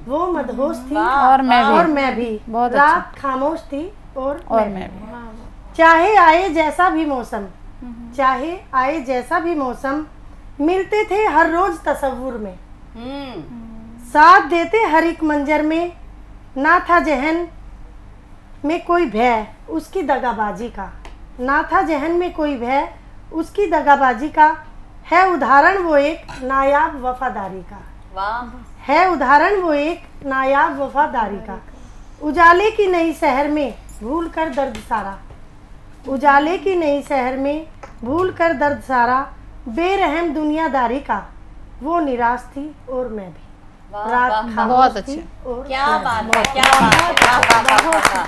वो मदहोश थी और मैं भी, रात खामोश थी और मैं भी। चाहे आए जैसा भी मौसम, चाहे आए जैसा भी मौसम, मिलते थे हर रोज तसव्वुर में, साथ देते हर एक मंजर में, ना था जहन में कोई भय उसकी दगाबाजी का, ना था जहन में कोई भय उसकी दगाबाजी का, है उदाहरण वो एक नायाब वफादारी का, है उदाहरण वो एक नायाब वफादारी का। उजाले की नई शहर में भूल कर दर्द सारा, उजाले की नई शहर में भूल कर दर्द सारा, बेरहम दुनियादारी का वो निराश थी और मैं भी, रात बहुत अच्छे, क्या बात है, क्या बात है,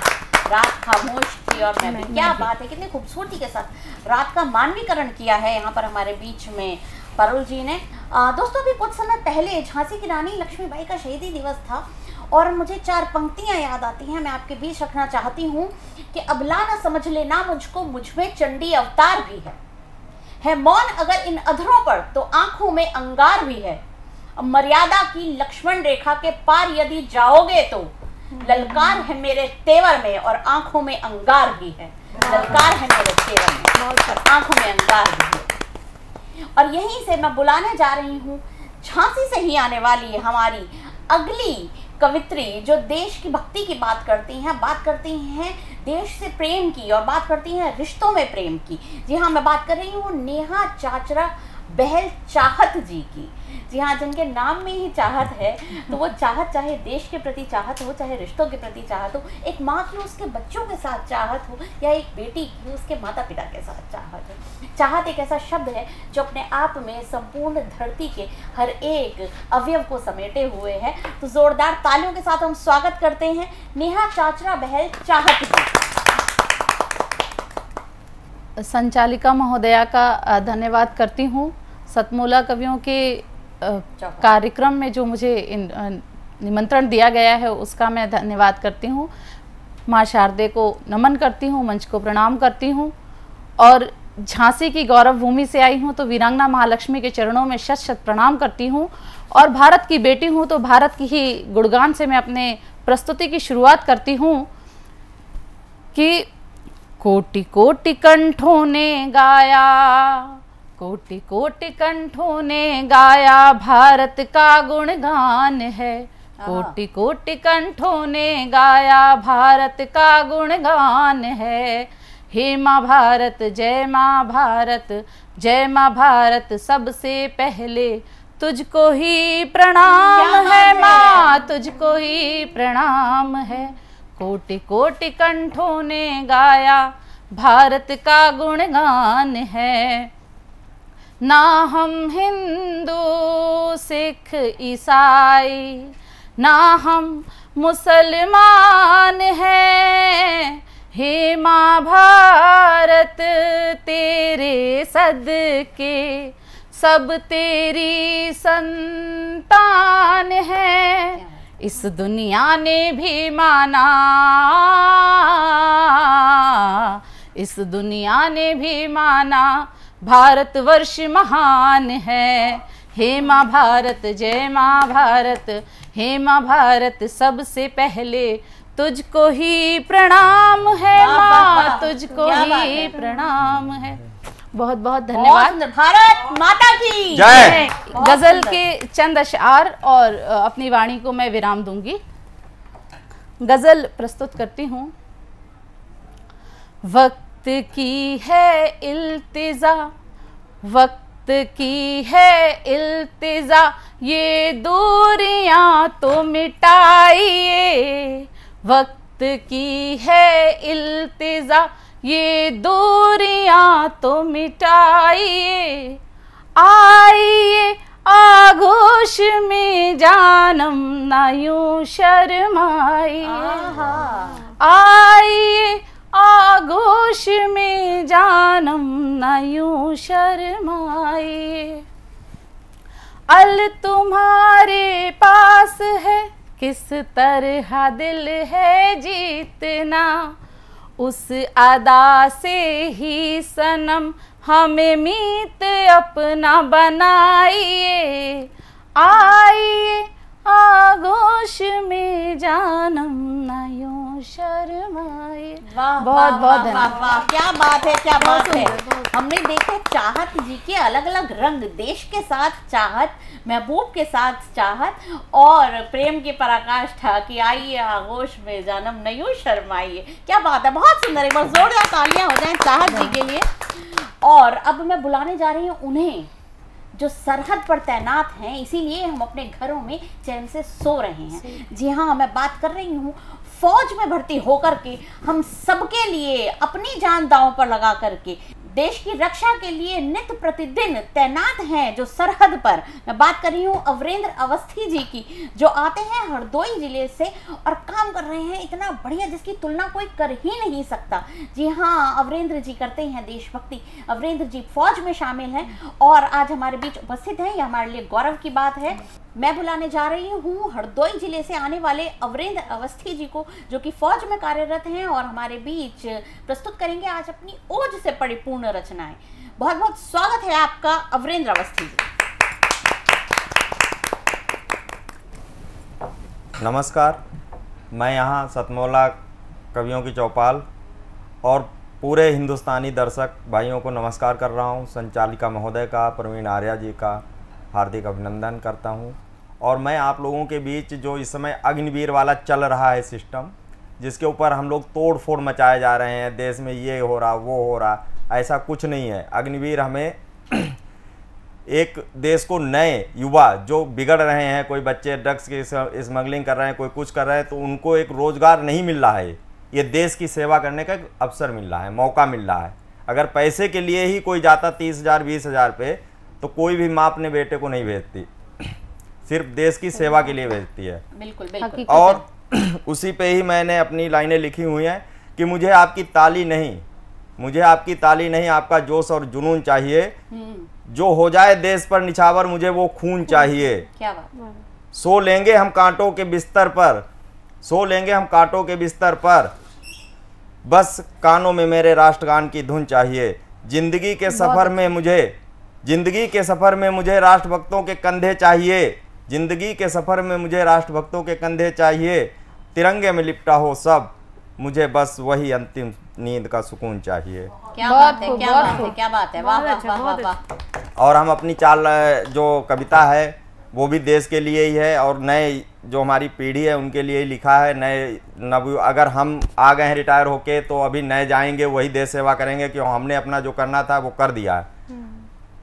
रात खामोश थी और मैं भी, क्या बात है। कितनी खूबसूरती के साथ रात का मानवीकरण किया है यहाँ पर हमारे बीच में पारुल जी ने। दोस्तों अभी कुछ समय पहले झांसी की रानी लक्ष्मीबाई का शहीदी दिवस था और मुझे 4 पंक्तियां याद आती हैं, मैं आपके बीच रखना चाहती हूँ कि अबला न समझ लेना मुझको, मुझ में चंडी अवतार भी है मौन अगर इन अधरों पर तो आंखों में अंगार भी है। मर्यादा की लक्ष्मण रेखा के पार यदि जाओगे तो ललकार है मेरे तेवर में और आंखों में अंगार भी है। ललकार है मेरे तेवर में, आंखों में अंगार भी है। और यहीं से मैं बुलाने जा रही हूँ झांसी से ही आने वाली हमारी अगली कवित्री, जो देश की भक्ति की बात करती हैं देश से प्रेम की, और बात करती हैं रिश्तों में प्रेम की। जी हाँ, मैं बात कर रही हूँ नेहा चाचरा बहल चाहत जी की। जी हाँ, जिनके नाम में ही चाहत है, तो वो चाहत चाहे देश के प्रति चाहत हो, चाहे रिश्तों के प्रति चाहत हो, एक माँ की उसके बच्चों के साथ चाहत हो, या एक बेटी की उसके माता पिता के साथ चाहत हो। चाहत एक ऐसा शब्द है जो अपने आप में संपूर्ण धरती के हर एक अवयव को समेटे हुए है। तो जोरदार तालियों के साथ हम स्वागत करते हैं नेहा चाचरा बहल चाहत जी। संचालिका महोदया का धन्यवाद करती हूँ। सतमोला कवियों के कार्यक्रम में जो मुझे निमंत्रण दिया गया है उसका मैं धन्यवाद करती हूँ। माँ शारदे को नमन करती हूँ, मंच को प्रणाम करती हूँ। और झांसी की गौरव भूमि से आई हूँ तो वीरांगना महालक्ष्मी के चरणों में शत शत प्रणाम करती हूँ। और भारत की बेटी हूँ तो भारत की ही गुणगान से मैं अपने प्रस्तुति की शुरुआत करती हूँ कि कोटि कोटि कंठों ने गाया, कोटि कोटि कंठों ने गाया, भारत का गुणगान है। कोटि कोटि कंठों ने गाया, भारत का गुणगान है। हे माँ भारत, जय माँ भारत, जय माँ भारत, सबसे पहले तुझको ही प्रणाम है माँ, तुझको ही प्रणाम है। कोटि कोटि कंठों ने गाया, भारत का गुणगान है। ना हम हिंदू सिख ईसाई, ना हम मुसलमान हैं। हे माँ भारत तेरे सदके सब तेरी संतान है। इस दुनिया ने भी माना, इस दुनिया ने भी माना, भारतवर्ष महान है। हे माँ भारत, जय माँ भारत, हे माँ भारत, सबसे पहले तुझको ही प्रणाम है माँ, तुझको ही प्रणाम है। बहुत बहुत धन्यवाद। भारत माता की जय। गजल के चंद अशआर और अपनी वाणी को मैं विराम दूंगी। गजल प्रस्तुत करती हूँ। वक्त की है इल्तिजा, वक्त की है इल्तिजा, ये दूरियां तो मिटाइए। वक्त की है इल्तिजा, ये दूरियां तो मिटाइए। आइए आगोश में जानम ना यूं शर्माइए। आइए आगोश में जानम ना यूं शर्माइए। अल तुम्हारे पास है, किस तरह दिल है जीतना, उस अदा से ही सनम हमें मीत अपना बनाइए। आइए आगोश में जानम ना यूं शर्माइए। बहुत बहुत धन्यवाद। क्या बात है, क्या बात है। हमने देखे चाहत जी के अलग अलग रंग, देश के साथ चाहत, महबूब के साथ चाहत, और प्रेम की पराकाष्ठा कि आइए आगोश में जानम न यूं शर्माइए। क्या बात है, बहुत सुंदर। एक बार जोरदार तालियां हो जाएं चाहत जी के लिए। और अब मैं बुलाने जा रही हूँ उन्हें जो सरहद पर तैनात हैं, इसीलिए हम अपने घरों में चैन से सो रहे हैं। जी हाँ, मैं बात कर रही हूँ फौज में भर्ती होकर के हम सबके लिए अपनी जान दांव पर लगा करके देश की रक्षा के लिए नित्य प्रतिदिन तैनात हैं जो सरहद पर। मैं बात कर रही हूँ अवरेंद्र अवस्थी जी की, जो आते हैं हरदोई जिले से और काम कर रहे हैं इतना बढ़िया जिसकी तुलना कोई कर ही नहीं सकता। जी हाँ, अवरेंद्र जी करते हैं देशभक्ति। अवरेंद्र जी फौज में शामिल हैं और आज हमारे बीच उपस्थित हैं, यह हमारे लिए गौरव की बात है। मैं बुलाने जा रही हूँ हरदोई जिले से आने वाले अवरेंद्र अवस्थी जी को, जो कि फौज में कार्यरत हैं और हमारे बीच प्रस्तुत करेंगे आज अपनी ओज से परिपूर्ण रचनाएं। बहुत बहुत स्वागत है आपका अवरेंद्र अवस्थी जी। नमस्कार, मैं यहाँ सतमौला कवियों की चौपाल और पूरे हिंदुस्तानी दर्शक भाइयों को नमस्कार कर रहा हूँ। संचालिका महोदय का, प्रवीण आर्या जी का हार्दिक अभिनंदन करता हूँ। और मैं आप लोगों के बीच जो इस समय अग्निवीर वाला चल रहा है सिस्टम, जिसके ऊपर हम लोग तोड़ फोड़ मचाए जा रहे हैं, देश में ये हो रहा वो हो रहा, ऐसा कुछ नहीं है। अग्निवीर हमें एक देश को नए युवा जो बिगड़ रहे हैं, कोई बच्चे ड्रग्स की स्मगलिंग कर रहे हैं, कोई कुछ कर रहे हैं, तो उनको एक रोज़गार नहीं मिल रहा है। ये देश की सेवा करने का एक अवसर मिल रहा है, मौका मिल रहा है। अगर पैसे के लिए ही कोई जाता 30,000 20,000 पे, तो कोई भी माँ अपने बेटे को नहीं भेजती, सिर्फ देश की सेवा के लिए भेजती है। बिल्कुल बिल्कुल। और उसी पे ही मैंने अपनी लाइनें लिखी हुई हैं कि मुझे आपकी ताली नहीं, मुझे आपकी ताली नहीं, आपका जोश और जुनून चाहिए। जो हो जाए देश पर निछावर, मुझे वो खून चाहिए। क्या बात। सो लेंगे हम कांटों के बिस्तर पर, सो लेंगे हम कांटों के बिस्तर पर, बस कानों में मेरे राष्ट्रगान की धुन चाहिए। जिंदगी के सफर में मुझे, जिंदगी के सफर में मुझे राष्ट्रभक्तों के कंधे चाहिए। जिंदगी के सफर में मुझे राष्ट्रभक्तों के कंधे चाहिए। तिरंगे में लिपटा हो सब, मुझे बस वही अंतिम नींद का सुकून चाहिए। क्या बात है, क्या बात है, क्या बात है, वाह वाह वाह वाह। और हम अपनी चाल जो कविता है वो भी देश के लिए ही है और नए जो हमारी पीढ़ी है उनके लिए ही लिखा है। नए अगर हम आ गए हैं रिटायर होके, तो अभी नए जाएंगे, वही देश सेवा करेंगे, क्यों हमने अपना जो करना था वो कर दिया है।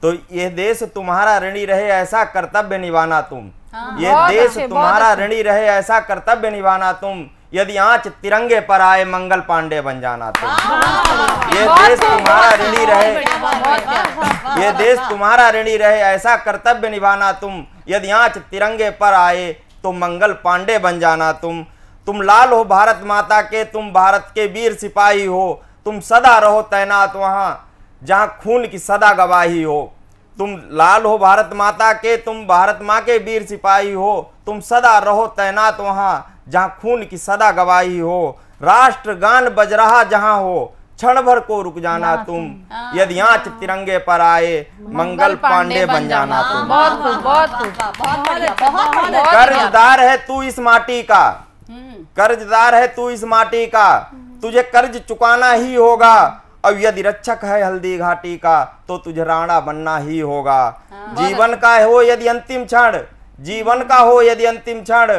तो ये देश तुम्हारा ऋणी रहे, ऐसा कर्तव्य निभाना तुम। ये देश तुम्हारा ऋणी रहे, ऐसा कर्तव्य निभाना तुम। यदि आंच तिरंगे पर आए, मंगल पांडे बन जाना तुम। ये देश तुम्हारा ऋणी रहे, ये देश तुम्हारा ऋणी रहे, ऐसा कर्तव्य निभाना तुम। यदि आंच तिरंगे पर आए, तो मंगल पांडे बन जाना तुम। तुम लाल हो भारत माता के, तुम भारत के वीर सिपाही हो। तुम सदा रहो तैनात वहाँ जहाँ खून की सदा गवाही हो। तुम लाल हो भारत माता के, तुम भारत माँ के वीर सिपाही हो। तुम सदा रहो तैनात वहाँ जहाँ खून की सदा गवाही हो। राष्ट्रगान बज रहा जहाँ हो, क्षण भर को रुक जाना तुम। यदि आंच तिरंगे पर आए, मंगल पांडे बन जाना तुम। कर्जदार है तू इस माटी का, कर्जदार है तू इस माटी का, तुझे कर्ज चुकाना ही होगा। अब यदि रक्षक है हल्दी घाटी का, तो तुझे राणा बनना ही होगा। जीवन का हो यदि अंतिम क्षण, जीवन का हो यदि अंतिम क्षण,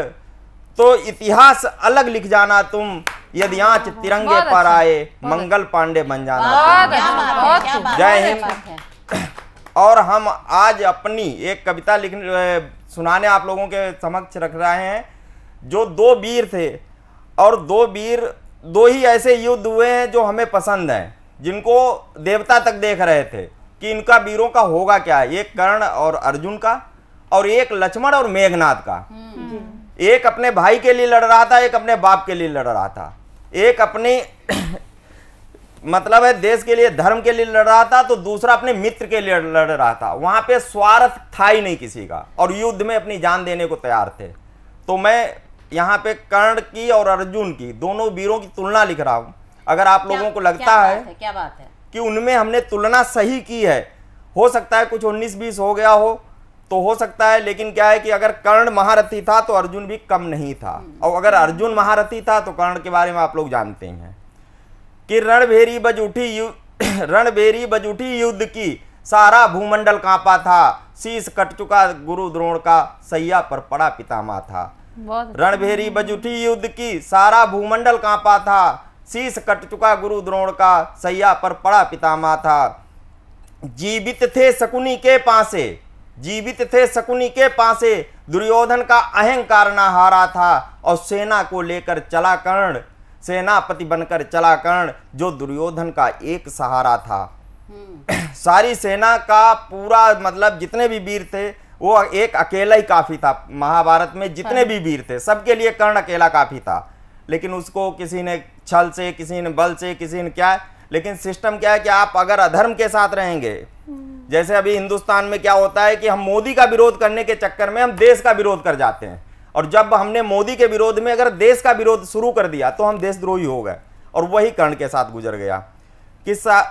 तो इतिहास अलग लिख जाना तुम। यदि आंच तिरंगे पर आए, मंगल पांडे बन जाना तुम। जय हिंद। और हम आज अपनी एक कविता सुनाने आप लोगों के समक्ष रख रहे हैं, जो दो वीर थे, और दो ही ऐसे युद्ध हुए हैं जो हमें पसंद हैं, जिनको देवता तक देख रहे थे कि इनका वीरों का होगा क्या। एक कर्ण और अर्जुन का, और एक लक्ष्मण और मेघनाथ का। एक अपने भाई के लिए लड़ रहा था, एक अपने बाप के लिए लड़ रहा था। एक अपने मतलब है देश के लिए, धर्म के लिए लड़ रहा था, तो दूसरा अपने मित्र के लिए लड़ रहा था। वहां पे स्वार्थ था ही नहीं किसी का, और युद्ध में अपनी जान देने को तैयार थे। तो मैं यहाँ पे कर्ण की और अर्जुन की, दोनों वीरों की तुलना लिख रहा हूं। अगर आप लोगों को लगता है क्या बात है कि उनमें हमने तुलना सही की है, हो सकता है कुछ 19-20 हो गया हो, तो हो सकता है, लेकिन क्या है कि अगर कर्ण महारथी था तो अर्जुन भी कम नहीं था, और अगर अर्जुन महारथी था तो कर्ण के बारे में आप लोग जानते हैं कि रणभेरी बज उठी युद्ध की, सारा भूमंडल कांपा था। शीश कट चुका गुरु द्रोण का, सैया पर पड़ा पितामह था। रणभेरी बज उठी युद्ध की, सारा भूमंडल कांपा था। शीश कट चुका गुरु द्रोण का, सैया पर पड़ा पितामह था। जीवित थे शकुनी के पासे, जीवित थे शकुनी के पासे, दुर्योधन का अहंकार ना हारा था। और सेना को लेकर चला कर्ण, सेनापति बनकर चला कर्ण, जो दुर्योधन का एक सहारा था। सारी सेना का पूरा मतलब जितने भी वीर थे, वो एक अकेला ही काफी था। महाभारत में जितने भी वीर थे, सबके लिए कर्ण अकेला काफी था। लेकिन उसको किसी ने छल से, किसी ने बल से, किसी ने क्या, लेकिन सिस्टम क्या है कि आप अगर अधर्म के साथ रहेंगे, जैसे अभी हिंदुस्तान में क्या होता है कि हम मोदी का विरोध करने के चक्कर में हम देश का विरोध कर जाते हैं, और जब हमने मोदी के विरोध में अगर देश का विरोध शुरू कर दिया तो हम देशद्रोही हो गए, और वही कर्ण के साथ गुजर गया। किस्सा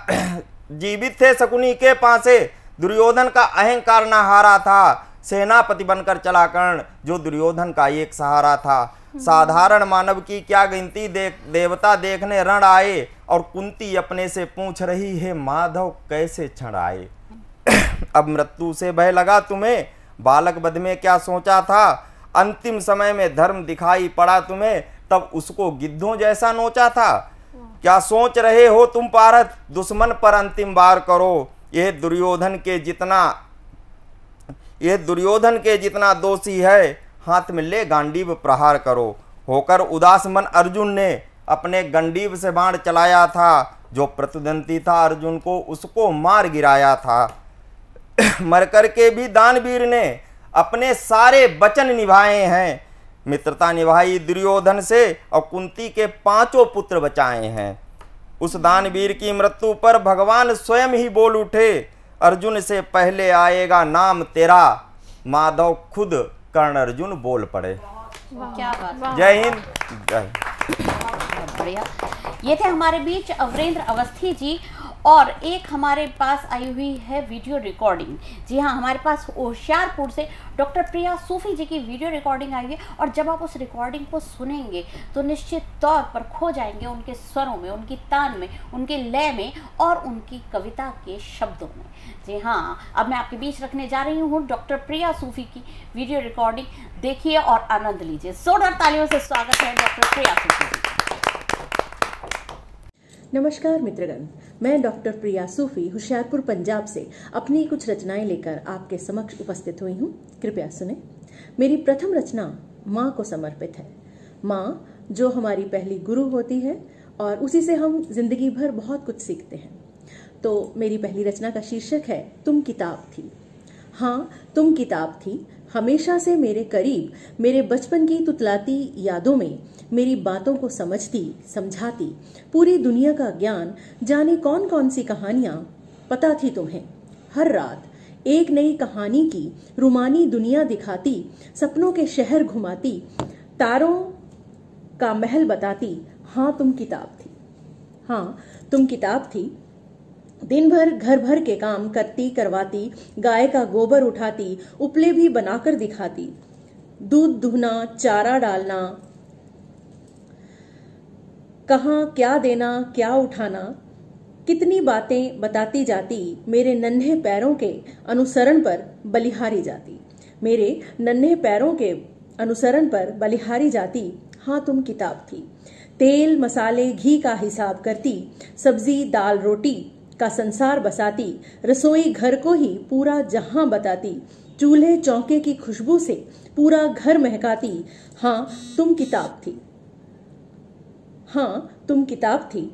जीवित थे शकुनी के पासे, दुर्योधन का अहंकार ना हारा था, सेनापति बनकर चला कर्ण जो दुर्योधन का एक सहारा था। साधारण मानव की क्या गिनती, देवता देखने रण आए, और कुंती अपने से पूछ रही है माधव कैसे क्षण आए। अब मृत्यु से भय लगा तुम्हें, बालक वध में क्या सोचा था, अंतिम समय में धर्म दिखाई पड़ा तुम्हें, तब उसको गिद्धों जैसा नोचा था। क्या सोच रहे हो तुम पारथ, दुश्मन पर अंतिम वार करो, यह दुर्योधन के जितना दोषी है, हाथ में ले गांडीव प्रहार करो। होकर उदास मन अर्जुन ने अपने गंडीव से बाण चलाया था, जो प्रतिद्वंदी था अर्जुन को उसको मार गिराया था। मर करके भी दानवीर ने अपने सारे वचन निभाए हैं, मित्रता निभाई दुर्योधन से और कुंती के 5 पुत्र बचाए हैं। उस दानवीर की मृत्यु पर भगवान स्वयं ही बोल उठे, अर्जुन से पहले आएगा नाम तेरा, माधव खुद कर्ण अर्जुन बोल पड़े। क्या बात, जय हिंद, जय। बढ़िया। ये थे हमारे बीच अवरेंद्र अवस्थी जी, और एक हमारे पास आई हुई है वीडियो रिकॉर्डिंग। जी हाँ, हमारे पास होशियारपुर से डॉक्टर प्रिया सूफी जी की वीडियो रिकॉर्डिंग आई है, और जब आप उस रिकॉर्डिंग को सुनेंगे तो निश्चित तौर पर खो जाएंगे उनके स्वरों में, उनकी तान में, उनके लय में और उनकी कविता के शब्दों में। जी हाँ, अब मैं आपके बीच रखने जा रही हूँ डॉक्टर प्रिया सूफी की वीडियो रिकॉर्डिंग। देखिए और आनंद लीजिए। जोरदार तालियों से स्वागत है डॉक्टर प्रिया सूफी जी। नमस्कार मित्रगण, मैं डॉक्टर प्रिया सूफी होशियारपुर पंजाब से अपनी कुछ रचनाएं लेकर आपके समक्ष उपस्थित हुई हूँ। कृपया सुने। मेरी प्रथम रचना माँ को समर्पित है। माँ जो हमारी पहली गुरु होती है और उसी से हम जिंदगी भर बहुत कुछ सीखते हैं। तो मेरी पहली रचना का शीर्षक है तुम किताब थी। हाँ, तुम किताब थी, हमेशा से मेरे करीब, मेरे बचपन की तुतलाती यादों में मेरी बातों को समझती समझाती, पूरी दुनिया का ज्ञान, जाने कौन कौन सी कहानियां पता थी तुम्हें। हर रात एक नई कहानी की रुमानी दुनिया दिखाती, सपनों के शहर घुमाती, तारों का महल बताती। हाँ तुम किताब थी, हाँ तुम किताब थी। दिन भर घर भर के काम करती करवाती, गाय का गोबर उठाती, उपले भी बनाकर दिखाती, दूध दुहना, चारा डालना, कहाँ क्या देना क्या उठाना, कितनी बातें बताती जाती, मेरे नन्हे पैरों के अनुसरण पर बलिहारी जाती, मेरे नन्हे पैरों के अनुसरण पर बलिहारी जाती। हाँ तुम किताब थी। तेल मसाले घी का हिसाब करती, सब्जी दाल रोटी का संसार बसाती, रसोई घर को ही पूरा जहां बताती, चूल्हे चौके की खुशबू से पूरा घर महकाती। हाँ तुम किताब थी, हाँ तुम किताब थी।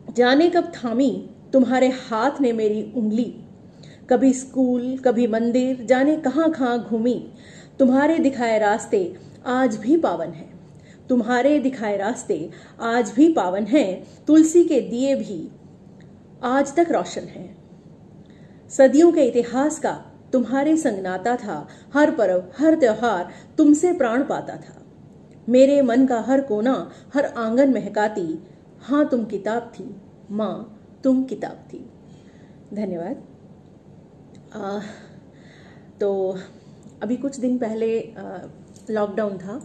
जाने कब थामी तुम्हारे हाथ ने मेरी उंगली, कभी स्कूल कभी मंदिर, जाने कहाँ कहाँ घूमी। तुम्हारे दिखाए रास्ते आज भी पावन है, तुम्हारे दिखाए रास्ते आज भी पावन हैं, तुलसी के दिए भी आज तक रोशन हैं। सदियों के इतिहास का तुम्हारे संग नाता था, हर पर्व हर त्योहार तुमसे प्राण पाता था, मेरे मन का हर कोना हर आंगन महकाती। हाँ तुम किताब थी, माँ तुम किताब थी। धन्यवाद। तो अभी कुछ दिन पहले लॉकडाउन था,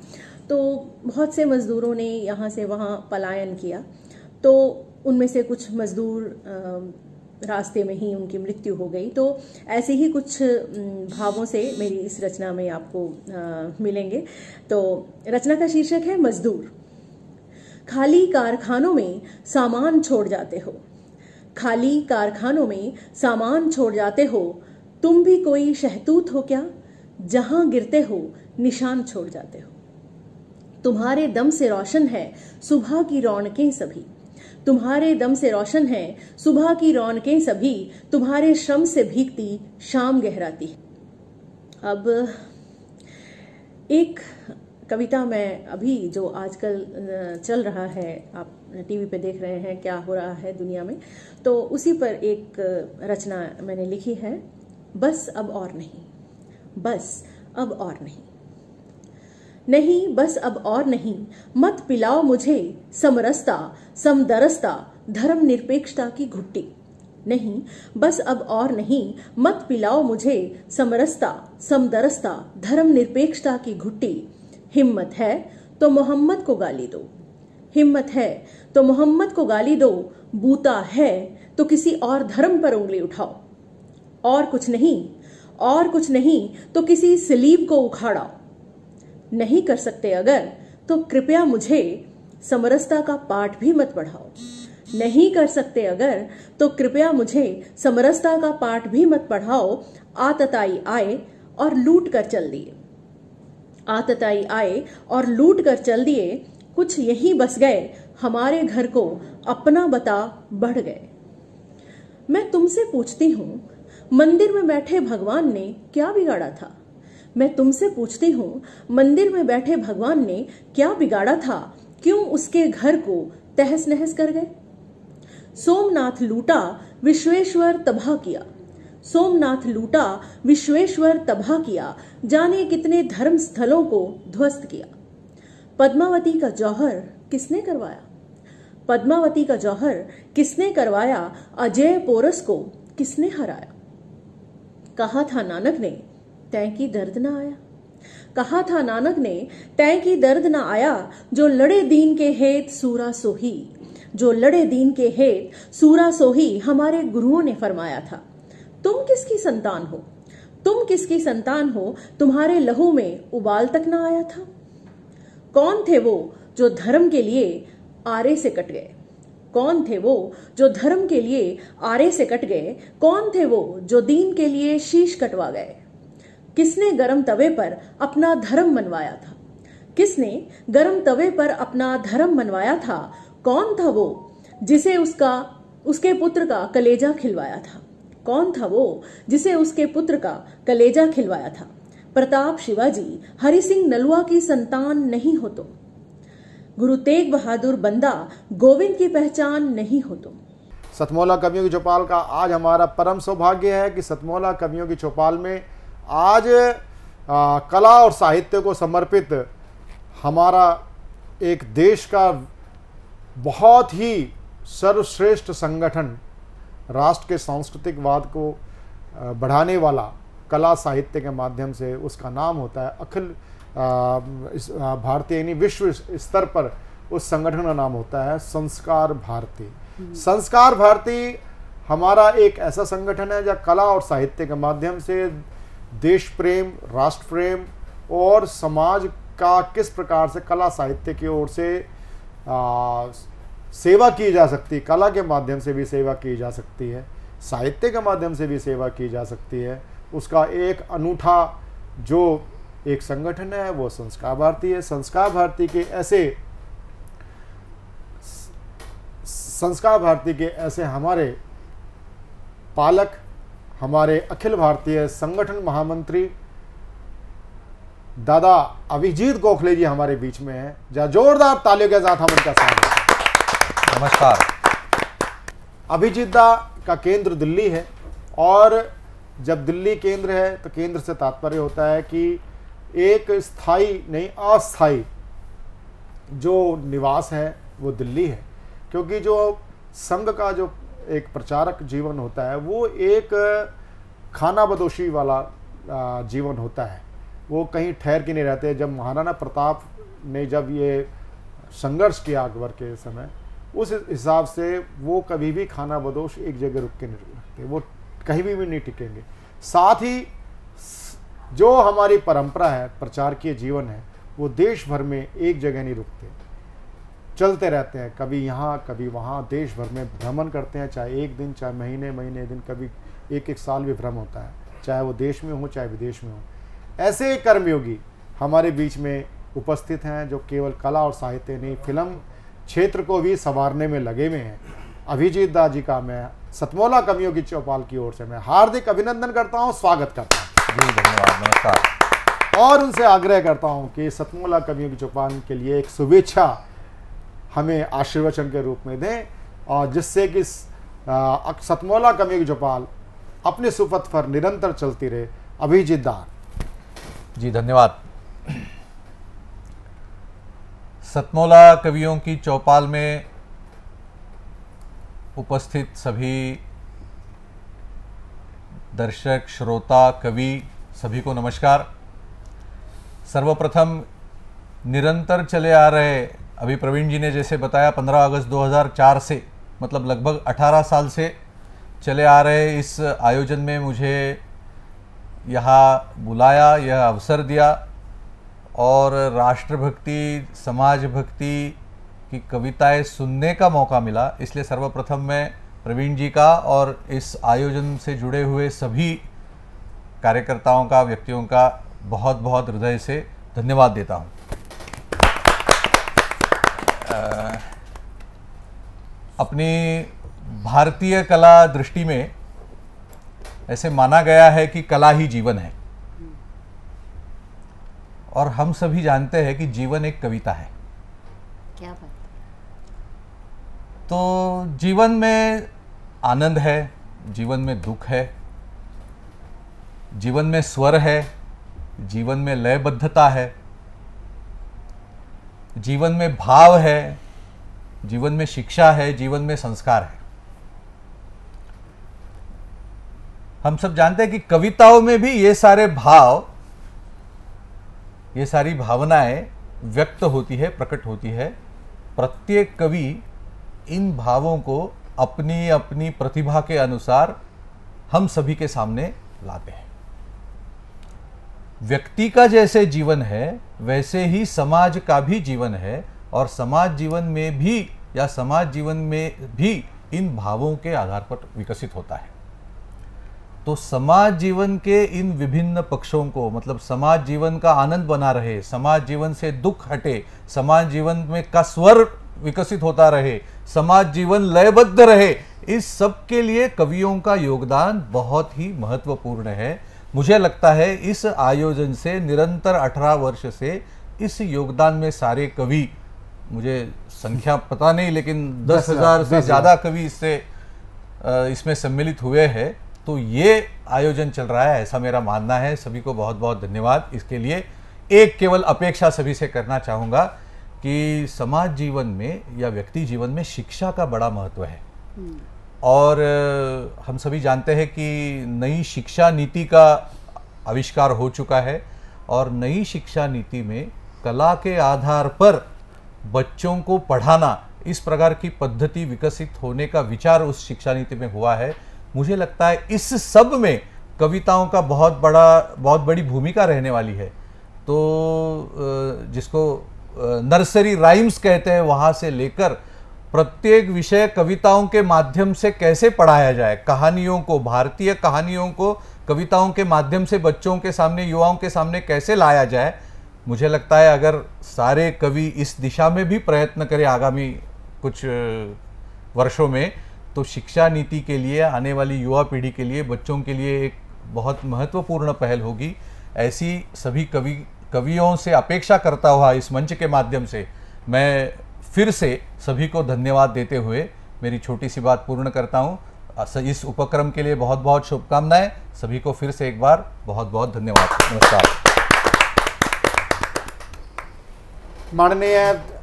तो बहुत से मज़दूरों ने यहाँ से वहाँ पलायन किया, तो उनमें से कुछ मज़दूर रास्ते में ही उनकी मृत्यु हो गई। तो ऐसे ही कुछ भावों से मेरी इस रचना में आपको मिलेंगे। तो रचना का शीर्षक है मजदूर। खाली कारखानों में सामान छोड़ जाते हो, खाली कारखानों में सामान छोड़ जाते हो, तुम भी कोई शहतूत हो क्या, जहां गिरते हो निशान छोड़ जाते हो। तुम्हारे दम से रोशन है सुबह की रौनकें सभी, तुम्हारे दम से रोशन है सुबह की रौनकें सभी, तुम्हारे श्रम से भीगती शाम गहराती है। अब एक कविता मैं अभी जो आजकल चल रहा है, आप टीवी पे देख रहे हैं क्या हो रहा है दुनिया में, तो उसी पर एक रचना मैंने लिखी है, बस अब और नहीं, बस अब और नहीं, नहीं बस अब और नहीं, मत पिलाओ मुझे समरसता समदरसता धर्म निरपेक्षता की घुट्टी, नहीं बस अब और नहीं, मत पिलाओ मुझे समरसता समदरसता धर्म निरपेक्षता की घुट्टी, हिम्मत है तो मोहम्मद को गाली दो, हिम्मत है तो मोहम्मद को गाली दो, बूता है तो किसी और धर्म पर उंगली उठाओ, और कुछ नहीं, और कुछ नहीं तो किसी सलीब को उखाड़ाओ, नहीं कर सकते अगर तो कृपया मुझे समरसता का पाठ भी मत पढ़ाओ, नहीं कर सकते अगर तो कृपया मुझे समरसता का पाठ भी मत पढ़ाओ, आतताई आए और लूट कर चल दिए, आतताई आए और लूट कर चल दिए, कुछ यहीं बस गए हमारे घर को अपना बता बढ़ गए। मैं तुमसे पूछती हूं मंदिर में बैठे भगवान ने क्या बिगाड़ा था, मैं तुमसे पूछती हूं मंदिर में बैठे भगवान ने क्या बिगाड़ा था, क्यों उसके घर को तहस नहस कर गए। सोमनाथ लूटा विश्वेश्वर तबाह किया, सोमनाथ लूटा विश्वेश्वर तबाह किया, जाने कितने धर्म स्थलों को ध्वस्त किया। पद्मावती का जौहर किसने करवाया, पद्मावती का जौहर किसने करवाया, अजय पोरस को किसने हराया। कहा था नानक ने तैं की दर्द ना आया, कहा था नानक ने तैं की दर्द ना आया, जो लड़े दीन के हेत सूरा सोही, जो लड़े दीन के हेत सूरा सोही, हमारे गुरुओं ने फरमाया था। तुम किसकी संतान हो, तुम किसकी संतान हो, तुम्हारे लहू में उबाल तक ना आया था। कौन थे वो जो धर्म के लिए आरे से कट गए, कौन थे वो जो धर्म के लिए आरे से कट गए, कौन थे वो जो दीन के लिए शीश कटवा गए। किसने गरम तवे पर अपना धर्म मनवाया था, किसने गरम तवे पर अपना धर्म मनवाया था, कौन था वो जिसे उसके पुत्र का कलेजा खिलवाया था, कौन था वो जिसे उसके पुत्र का कलेजा खिलवाया था। प्रताप शिवाजी हरि सिंह नलुआ की संतान नहीं हो तुम, गुरु तेग बहादुर बंदा गोविंद की पहचान नहीं हो तुम। सतमौला कवियों की चौपाल का आज हमारा परम सौभाग्य है कि सतमौला कवियों की चौपाल में आज कला और साहित्य को समर्पित हमारा एक देश का बहुत ही सर्वश्रेष्ठ संगठन, राष्ट्र के सांस्कृतिकवाद को बढ़ाने वाला कला साहित्य के माध्यम से, उसका नाम होता है अखिल भारतीय यानी विश्व स्तर पर उस संगठन का नाम होता है संस्कार भारती। संस्कार भारती हमारा एक ऐसा संगठन है जहाँ कला और साहित्य के माध्यम से देश प्रेम, राष्ट्र प्रेम और समाज का किस प्रकार से कला साहित्य की ओर से सेवा की जा सकती है, कला के माध्यम से भी सेवा की जा सकती है, साहित्य के माध्यम से भी सेवा की जा सकती है, उसका एक अनूठा जो एक संगठन है वो संस्कार भारती है। संस्कार भारती के ऐसे हमारे पालक, हमारे अखिल भारतीय संगठन महामंत्री दादा अभिजीत गोखले जी हमारे बीच में हैं, जहाँ जोरदार तालियों के साथ हम उनका स्वागत। नमस्कार। अभिजीत दा का केंद्र दिल्ली है, और जब दिल्ली केंद्र है तो केंद्र से तात्पर्य होता है कि एक स्थायी नहीं अस्थायी जो निवास है वो दिल्ली है, क्योंकि जो संघ का जो एक प्रचारक जीवन होता है वो एक खाना बदोशी वाला जीवन होता है, वो कहीं ठहर के नहीं रहते। जब महाराणा प्रताप ने जब ये संघर्ष किया अकबर के समय, उस हिसाब से वो कभी भी खाना बदोश एक जगह रुक के नहीं रखते, वो कहीं भी नहीं टिकेंगे। साथ ही जो हमारी परंपरा है, प्रचार के जीवन है, वो देश भर में एक जगह नहीं रुकते, चलते रहते हैं, कभी यहाँ कभी वहाँ, देश भर में भ्रमण करते हैं, चाहे एक दिन, चाहे महीने दिन, कभी एक साल भी भ्रमण होता है, चाहे वो देश में हो चाहे विदेश में हो। ऐसे कर्मयोगी हमारे बीच में उपस्थित हैं जो केवल कला और साहित्य नहीं, फिल्म क्षेत्र को भी संवारने में लगे हुए हैं। अभिजीत दा जी का मैं सतमौला कवियों की चौपाल की ओर से मैं हार्दिक अभिनंदन करता हूं, स्वागत करता हूं। जी धन्यवाद, नमस्कार। और उनसे आग्रह करता हूं कि सतमौला कवियों की चौपाल के लिए एक शुभेच्छा हमें आशीर्वचन के रूप में दें, और जिससे कि सतमोला कवियों की चौपाल अपने सुपथ पर निरंतर चलती रहे। अभिजीत दान जी धन्यवाद। सतमोला कवियों की चौपाल में उपस्थित सभी दर्शक, श्रोता, कवि सभी को नमस्कार। सर्वप्रथम निरंतर चले आ रहे, अभी प्रवीण जी ने जैसे बताया 15 अगस्त 2004 से, मतलब लगभग 18 साल से चले आ रहे इस आयोजन में मुझे यहाँ बुलाया, यह अवसर दिया और राष्ट्रभक्ति, समाज भक्ति की कविताएं सुनने का मौका मिला। इसलिए सर्वप्रथम मैं प्रवीण जी का और इस आयोजन से जुड़े हुए सभी कार्यकर्ताओं का, व्यक्तियों का बहुत बहुत हृदय से धन्यवाद देता हूँ। अपनी भारतीय कला दृष्टि में ऐसे माना गया है कि कला ही जीवन है, और हम सभी जानते हैं कि जीवन एक कविता है। क्या बात। तो जीवन में आनंद है, जीवन में दुख है, जीवन में स्वर है, जीवन में लयबद्धता है, जीवन में भाव है, जीवन में शिक्षा है, जीवन में संस्कार है। हम सब जानते हैं कि कविताओं में भी ये सारे भाव, ये सारी भावनाएं व्यक्त होती है, प्रकट होती है। प्रत्येक कवि इन भावों को अपनी अपनी प्रतिभा के अनुसार हम सभी के सामने लाते हैं। व्यक्ति का जैसे जीवन है वैसे ही समाज का भी जीवन है, और समाज जीवन में भी या समाज जीवन में भी इन भावों के आधार पर विकसित होता है। तो समाज जीवन के इन विभिन्न पक्षों को, मतलब समाज जीवन का आनंद बना रहे, समाज जीवन से दुख हटे, समाज जीवन में का स्वर विकसित होता रहे, समाज जीवन लयबद्ध रहे, इस सब के लिए कवियों का योगदान बहुत ही महत्वपूर्ण है। मुझे लगता है इस आयोजन से निरंतर 18 वर्ष से इस योगदान में सारे कवि, मुझे संख्या पता नहीं लेकिन 10,000 से ज़्यादा कवि इसमें सम्मिलित हुए हैं। तो ये आयोजन चल रहा है, ऐसा मेरा मानना है। सभी को बहुत बहुत धन्यवाद इसके लिए। एक केवल अपेक्षा सभी से करना चाहूँगा कि समाज जीवन में या व्यक्ति जीवन में शिक्षा का बड़ा महत्व है, और हम सभी जानते हैं कि नई शिक्षा नीति का आविष्कार हो चुका है, और नई शिक्षा नीति में कला के आधार पर बच्चों को पढ़ाना, इस प्रकार की पद्धति विकसित होने का विचार उस शिक्षा नीति में हुआ है। मुझे लगता है इस सब में कविताओं का बहुत बड़ी भूमिका रहने वाली है। तो जिसको नर्सरी राइम्स कहते हैं, वहाँ से लेकर प्रत्येक विषय कविताओं के माध्यम से कैसे पढ़ाया जाए, कहानियों को, भारतीय कहानियों को कविताओं के माध्यम से बच्चों के सामने, युवाओं के सामने कैसे लाया जाए, मुझे लगता है अगर सारे कवि इस दिशा में भी प्रयत्न करें आगामी कुछ वर्षों में, तो शिक्षा नीति के लिए, आने वाली युवा पीढ़ी के लिए, बच्चों के लिए एक बहुत महत्वपूर्ण पहल होगी। ऐसी सभी कवियों से अपेक्षा करता हुआ इस मंच के माध्यम से मैं फिर से सभी को धन्यवाद देते हुए मेरी छोटी सी बात पूर्ण करता हूँ। इस उपक्रम के लिए बहुत बहुत शुभकामनाएं। सभी को फिर से एक बार बहुत बहुत धन्यवाद। नमस्कार। माननीय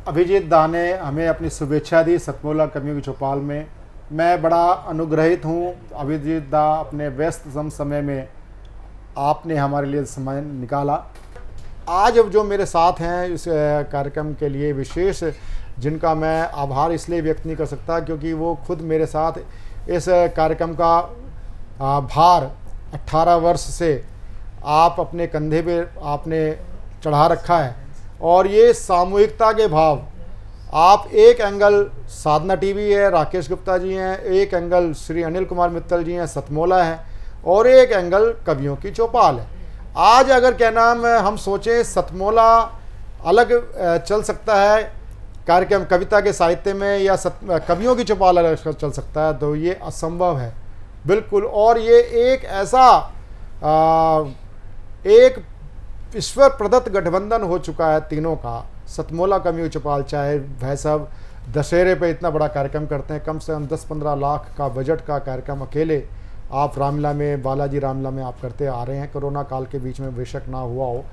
अभिजीत दा ने हमें अपनी शुभेच्छा दी सतमोला कवियों की चौपाल में। मैं बड़ा अनुग्रहित हूँ अभिजीत दा, अपने व्यस्त समय में आपने हमारे लिए समय निकाला। आज अब जो मेरे साथ हैं इस कार्यक्रम के लिए विशेष, जिनका मैं आभार इसलिए व्यक्त नहीं कर सकता क्योंकि वो खुद मेरे साथ इस कार्यक्रम का भार 18 वर्ष से आप अपने कंधे पे आपने चढ़ा रखा है, और ये सामूहिकता के भाव, आप एक एंगल साधना टीवी है, राकेश गुप्ता जी हैं, एक एंगल श्री अनिल कुमार मित्तल जी हैं, सतमोला है, और एक एंगल कवियों की चौपाल है। आज अगर क्या नाम हम सोचें सतमोला अलग चल सकता है कार्यक्रम कविता के साहित्य में, या कवियों की चौपाल अलग चल सकता है, तो ये असंभव है बिल्कुल। और ये एक ऐसा एक ईश्वर प्रदत्त गठबंधन हो चुका है तीनों का, सतमोला कवियों की चौपाल, चाहे वह सब दशहरे पे इतना बड़ा कार्यक्रम करते हैं, कम से कम 10-15 लाख का बजट का कार्यक्रम अकेले आप रामलीला में, बालाजी रामलीला में आप करते आ रहे हैं। कोरोना काल के बीच में बेशक ना हुआ हो,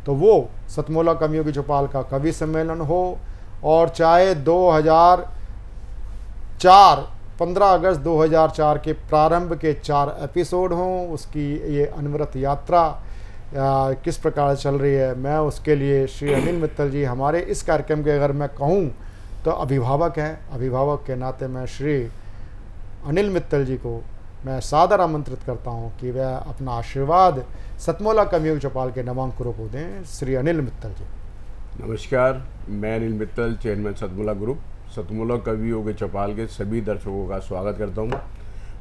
तो वो सतमोला कवियों की चौपाल का कवि सम्मेलन हो, और चाहे 2004 15 अगस्त 2004 के प्रारंभ के 4 एपिसोड हों, उसकी ये अनवरत यात्रा किस प्रकार चल रही है, मैं उसके लिए श्री अनिल मित्तल जी हमारे इस कार्यक्रम के अगर मैं कहूँ तो अभिभावक हैं। अभिभावक के नाते मैं श्री अनिल मित्तल जी को मैं सादर आमंत्रित करता हूं कि वह अपना आशीर्वाद सतमोला कवियों की चौपाल के नवांकुरों को दें। श्री अनिल मित्तल जी। नमस्कार, मैं अनिल मित्तल, चेयरमैन सतमोला ग्रुप, सतमोला कवियों के चौपाल के सभी दर्शकों का स्वागत करता हूं।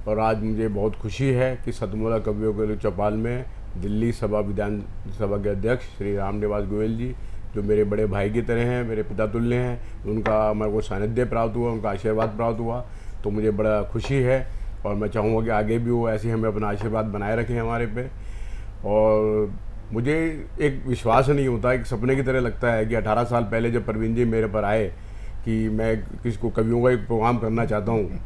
और आज मुझे बहुत खुशी है कि सतमोला कवियों के चौपाल में दिल्ली सभा विधानसभा के अध्यक्ष श्री रामनिवास गोयल जी, जो मेरे बड़े भाई की तरह हैं, मेरे पिता तुल्य हैं, उनका मेरे को सानिध्य प्राप्त हुआ, उनका आशीर्वाद प्राप्त हुआ, तो मुझे बड़ा खुशी है। और मैं चाहूँगा कि आगे भी वो ऐसे ही हमें अपना आशीर्वाद बनाए रखें हमारे पे। और मुझे एक विश्वास नहीं होता, एक सपने की तरह लगता है कि 18 साल पहले जब परवीन जी मेरे पर आए कि मैं किसको कवियों का एक प्रोग्राम करना चाहता हूँ,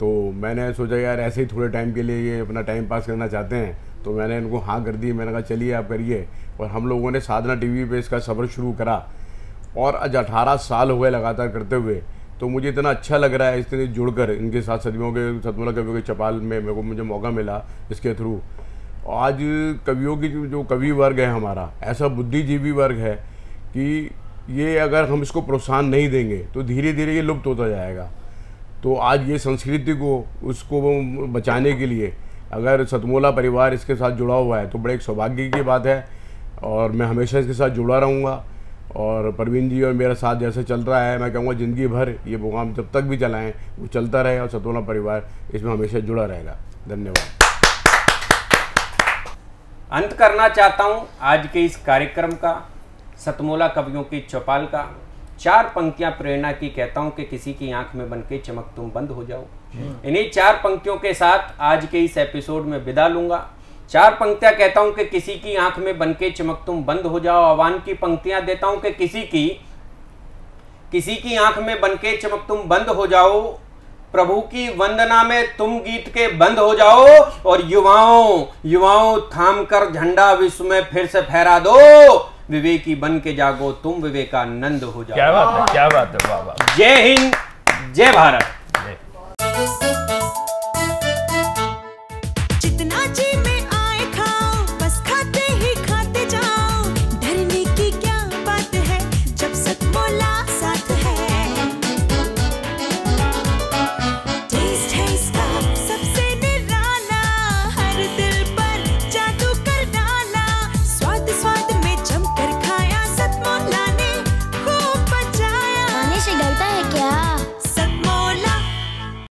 तो मैंने सोचा यार ऐसे ही थोड़े टाइम के लिए ये अपना टाइम पास करना चाहते हैं, तो मैंने इनको हाँ कर दी। मैंने कहा चलिए आप करिए, और हम लोगों ने साधना टीवी पे इसका सफ़र शुरू करा, और आज 18 साल हो गए लगातार करते हुए। तो मुझे इतना अच्छा लग रहा है इससे जुड़कर, इनके साथ सदियों के सतमोला कवियों के चौपाल में मुझे मौका मिला इसके थ्रू। आज कवियों की जो कवि वर्ग है हमारा, ऐसा बुद्धिजीवी वर्ग है कि ये अगर हम इसको प्रोत्साहन नहीं देंगे तो धीरे धीरे ये लुप्त होता जाएगा। तो आज ये संस्कृति को उसको बचाने के लिए अगर सतमोला परिवार इसके साथ जुड़ा हुआ है तो बड़े एक सौभाग्य की बात है, और मैं हमेशा इसके साथ जुड़ा रहूँगा। और परवीन जी और मेरा साथ जैसे चल रहा है, मैं कहूँगा ज़िंदगी भर ये प्रोग्राम जब तक भी चलाएं वो चलता रहे, और सतमोला परिवार इसमें हमेशा जुड़ा रहेगा। धन्यवाद। अंत करना चाहता हूँ आज के इस कार्यक्रम का, सतमोला कवियों की चौपाल का। 4 पंक्तियां प्रेरणा की कहता हूं कि किसी की आंख में बनके चमक तुम बंद हो जाओ। इन्हीं 4 पंक्तियों के साथ आज के इस एपिसोड में विदा लूंगा। 4 पंक्तियां कहता हूं कि किसी की आंख में बनके चमक तुम बंद हो जाओ। आह्वान की पंक्तियां देता हूं कि किसी की आंख में बनके चमक तुम बंद हो जाओ। प्रभु की वंदना में तुम गीत के बंद हो जाओ, और युवाओं थाम कर झंडा विश्व में फिर से फहरा दो। विवेकी बन के जागो तुम, विवेकानंद हो जाओ। क्या बात है, क्या बात है, वाह वाह। जय हिंद, जय भारत।